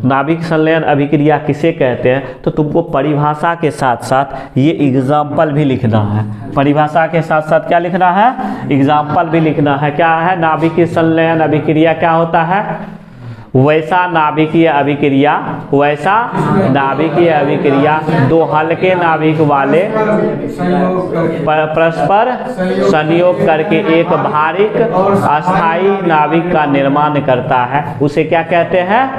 A: नाभिक संलयन अभिक्रिया किसे कहते हैं, तो तुमको परिभाषा के साथ साथ ये एग्जाम्पल भी लिखना है। परिभाषा के साथ साथ क्या लिखना है, एग्जाम्पल भी लिखना है। क्या है, नाभिक संलयन अभिक्रिया क्या होता है, वैसा नाभिकीय अभिक्रिया, वैसा नाभिकीय अभिक्रिया, 2 हल्के नाभिक वाले परस्पर संयोग करके एक भारिक अस्थाई नाभिक का निर्माण करता है। उसे क्या कहते हैं,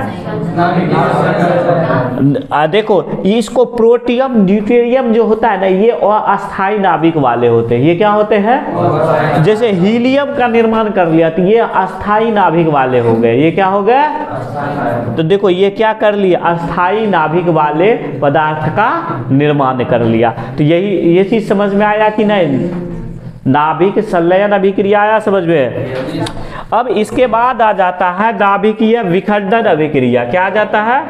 A: देखो इसको प्रोटियम ड्यूटेरियम जो होता है ना, ये अस्थाई नाभिक वाले होते हैं। ये क्या होते हैं, जैसे हीलियम का निर्माण कर लिया तो ये अस्थाई नाभिक वाले हो गए। ये क्या हो गए, तो देखो ये क्या कर लिया, अस्थाई नाभिक वाले पदार्थ का निर्माण कर लिया। तो यही ये चीज समझ में आया कि नहीं, नाभिक संलयन अभिक्रिया आया समझ में। अब इसके बाद आ जाता है नाभिकीय विखंडन अभिक्रिया। क्या आ जाता है,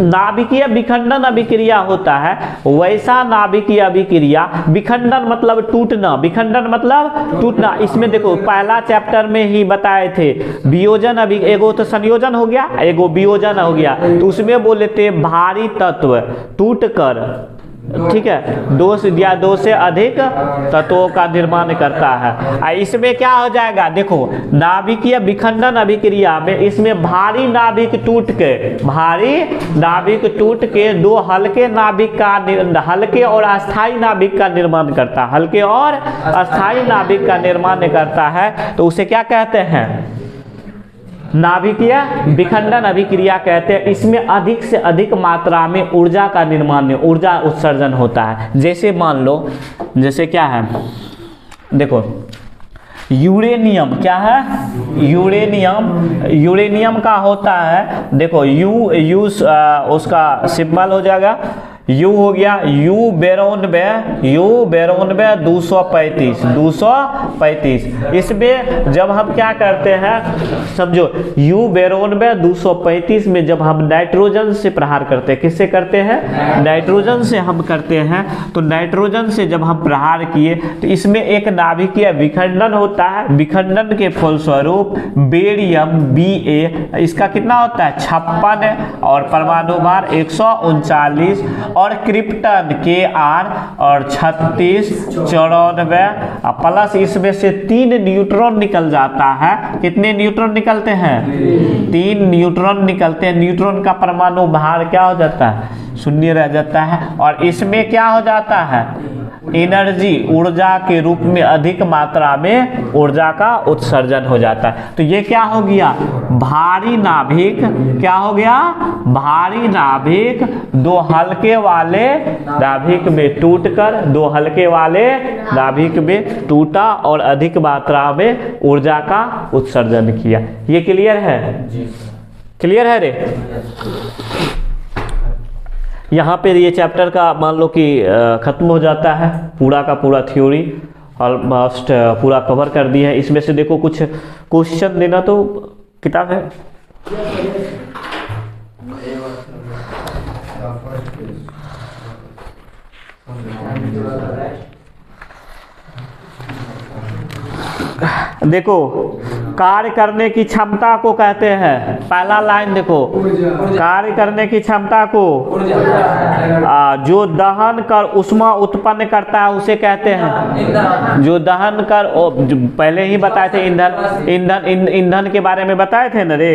A: नाभिकीय विखंडन अभिक्रिया होता है, वैसा नाभिकीय अभिक्रिया। विखंडन मतलब टूटना, विखंडन मतलब टूटना। इसमें देखो पहला चैप्टर में ही बताए थे, वियोजन एगो तो संयोजन हो गया, एगो वियोजन हो गया। तो उसमें बोले थे भारी तत्व टूटकर, ठीक है, 2 से अधिक तत्वों का निर्माण करता है। इसमें क्या हो जाएगा, देखो नाभिकीय विखंडन अभिक्रिया में इसमें भारी नाभिक टूट के 2 हल्के नाभिक का, हल्के और अस्थाई नाभिक का निर्माण करता है, हल्के और अस्थाई नाभिक का निर्माण करता है। तो उसे क्या कहते हैं, नाभिकीय विखंडन अभिक्रिया कहते हैं। इसमें अधिक से अधिक मात्रा में ऊर्जा का निर्माण, ऊर्जा उत्सर्जन होता है। जैसे मान लो, जैसे क्या है, देखो यूरेनियम, क्या है, यूरेनियम का होता है, देखो यू उसका सिंबल हो जाएगा, यू हो गया, यू 92 235। इसमें जब हम क्या करते हैं, समझो यू 92 235 में जब हम नाइट्रोजन से प्रहार करते हैं, किससे करते हैं, नाइट्रोजन से हम करते हैं। तो नाइट्रोजन से जब हम प्रहार किए तो इसमें एक नाभिकीय विखंडन होता है। विखंडन के फलस्वरूप बेरियम Ba, इसका कितना होता है 56 और परमाणु भार 139, और क्रिप्टन Kr और 36 94, प्लस इसमें से 3 न्यूट्रॉन निकल जाता है। कितने न्यूट्रॉन निकलते हैं, 3 न्यूट्रॉन निकलते हैं। न्यूट्रॉन का परमाणु भार क्या हो जाता है, 0 रह जाता है। और इसमें क्या हो जाता है, एनर्जी, ऊर्जा के रूप में अधिक मात्रा में ऊर्जा का उत्सर्जन हो जाता है। तो ये क्या हो गया, भारी नाभिक, क्या हो गया, भारी नाभिक 2 हल्के वाले नाभिक में टूटकर, 2 हल्के वाले नाभिक में टूटा और अधिक मात्रा में ऊर्जा का उत्सर्जन किया। ये क्लियर है, क्लियर है रे। यहाँ पे ये चैप्टर का मान लो कि खत्म हो जाता है, पूरा का पूरा थ्योरी। ऑलमोस्ट पूरा कवर कर दिए हैं। इसमें से देखो कुछ क्वेश्चन देना तो किताब है। देखो कार्य करने की क्षमता को कहते हैं, पहला लाइन देखो, कार्य करने की क्षमता को जो दहन कर उष्मा उत्पन्न करता है उसे कहते हैं, जो दहन कर जो पहले ही बताए थे, ईंधन के बारे में बताए थे ना रे।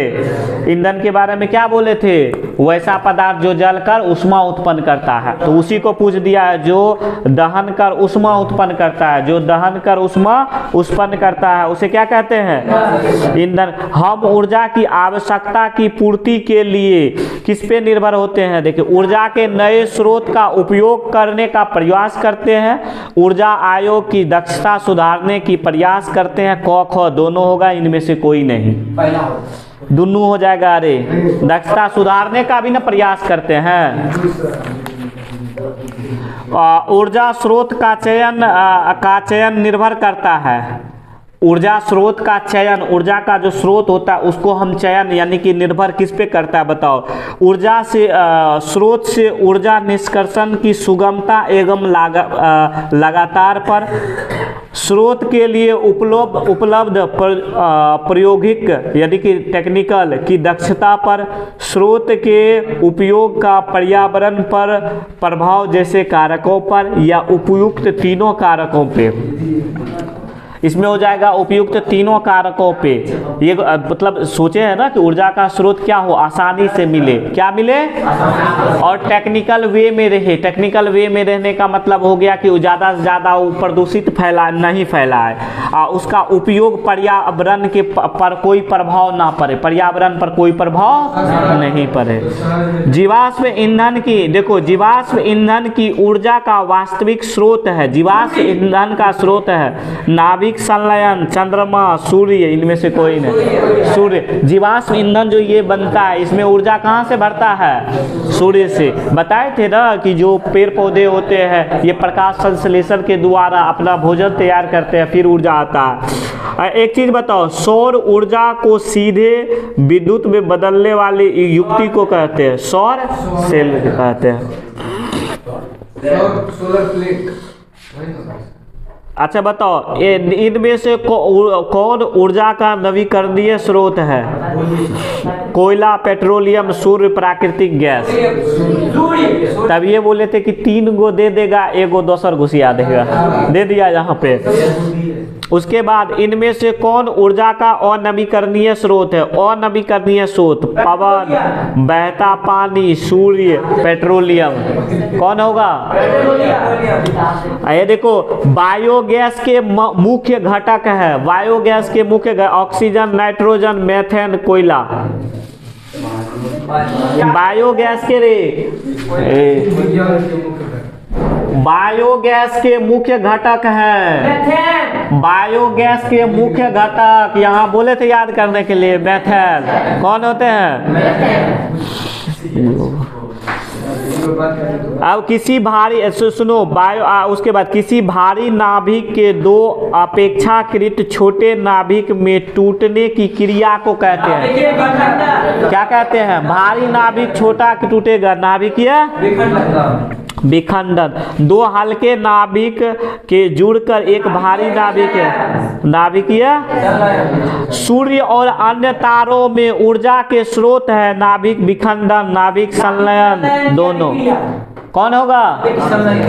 A: ईंधन के बारे में क्या बोले थे, वैसा पदार्थ जो जलकर उष्मा उत्पन्न करता है, तो उसी को पूछ दिया है, जो दहन कर उष्मा उत्पन्न करता है, जो दहन कर उष्मा उत्पन्न करता है उसे क्या कहते हैं, ईंधन। हम ऊर्जा की आवश्यकता की पूर्ति के लिए किस पे निर्भर होते हैं, देखिए ऊर्जा के नए स्रोत का उपयोग करने का प्रयास करते हैं, ऊर्जा आयोग की दक्षता सुधारने की प्रयास करते हैं। क ख दोनों होगा, इनमें से कोई नहीं, दोनों हो जाएगा। अरे दक्षता सुधारने का भी ना प्रयास करते हैं। ऊर्जा स्रोत का चयन निर्भर करता है, ऊर्जा स्रोत का चयन, ऊर्जा का जो स्रोत होता है उसको हम चयन यानी कि निर्भर किस पे करता है बताओ, ऊर्जा से स्रोत से ऊर्जा निष्कर्षण की सुगमता एवं लगातार पर, स्रोत के लिए उपलब्ध प्रायोगिक यानी कि टेक्निकल की दक्षता पर, स्रोत के उपयोग का पर्यावरण पर प्रभाव जैसे कारकों पर, या उपयुक्त तीनों कारकों पे। इसमें हो जाएगा उपयुक्त तीनों कारकों पे। ये मतलब सोचे है ना कि ऊर्जा का स्रोत क्या हो, आसानी से मिले, क्या मिले, और टेक्निकल वे में रहे। टेक्निकल वे में रहने का मतलब हो गया कि ज़्यादा से ज़्यादा प्रदूषित नहीं फैलाए, उसका उपयोग पर्यावरण के पर कोई प्रभाव ना पड़े, पर्यावरण पर कोई प्रभाव नहीं पड़े। जीवाश्म ईंधन की, देखो जीवाश्म ईंधन की ऊर्जा का वास्तविक स्रोत है, जीवाश्म ईंधन का स्रोत है नाभिक संलयन, चंद्रमा, सूर्य, इनमें से कोई नहीं। सूर्य जीवाश्म ईंधन जो ये बनता है इसमें ऊर्जा कहाँ से भरता है, सूर्य से। बताए थे ना कि जो पेड़ पौधे होते हैं ये प्रकाश संश्लेषण के द्वारा अपना भोजन तैयार करते हैं, फिर ऊर्जा आता है। एक चीज बताओ, सौर ऊर्जा को सीधे विद्युत में बदलने वाली युक्ति को कहते हैं, सौर सेल कहते हैं।
C: Solar plate.
A: अच्छा बताओ, इनमें से कौन ऊर्जा का नवीकरणीय स्रोत है, कोयला, पेट्रोलियम, सूर्य, प्राकृतिक गैस। तब ये बोले थे कि 3 गो दे देगा, 1 गो दोसर घुसिया देगा, दे दिया यहाँ पे। उसके बाद इनमें से कौन ऊर्जा का अनवीकरणीय स्रोत है, अनवीकरणीय स्रोत, पवन, बहता पानी, सूर्य, पेट्रोलियम। कौन होगा, ये देखो बायोगैस के मुख्य घटक है, बायोगैस के मुख्य ऑक्सीजन, नाइट्रोजन, मीथेन, कोयला। बायोगैस के बायोगैस के मुख्य घटक हैं, बायोगैस के मुख्य घटक यहाँ बोले थे याद करने के लिए, मेथेन। कौन होते हैं, अब किसी भारी, सुनो उसके बाद किसी भारी नाभिक के 2 अपेक्षाकृत छोटे नाभिक में टूटने की क्रिया को कहते हैं, क्या कहते हैं, भारी नाभिक छोटा टूटेगा, नाभिकीय विखंडन। 2 हल्के नाभिक के जुड़कर एक भारी नाभिक है, नाभिकीय। सूर्य और अन्य तारों में ऊर्जा के स्रोत है नाभिक विखंडन, नाभिक संलयन, दोनों। कौन होगा,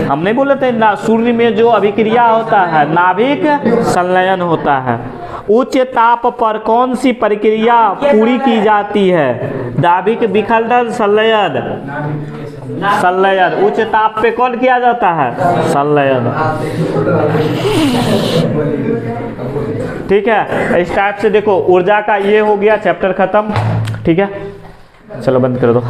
A: हम नहीं बोले थे ना, सूर्य में जो अभिक्रिया होता है नाभिक संलयन होता है। उच्च ताप पर कौन सी प्रक्रिया पूरी की जाती है, नाभिक विखंडन, संलयन, संलयन। उच्च ताप पे कौन किया जाता है, संलयन। ठीक है, इस टाइप से देखो ऊर्जा का ये हो गया चैप्टर खत्म। ठीक है, चलो बंद कर दो।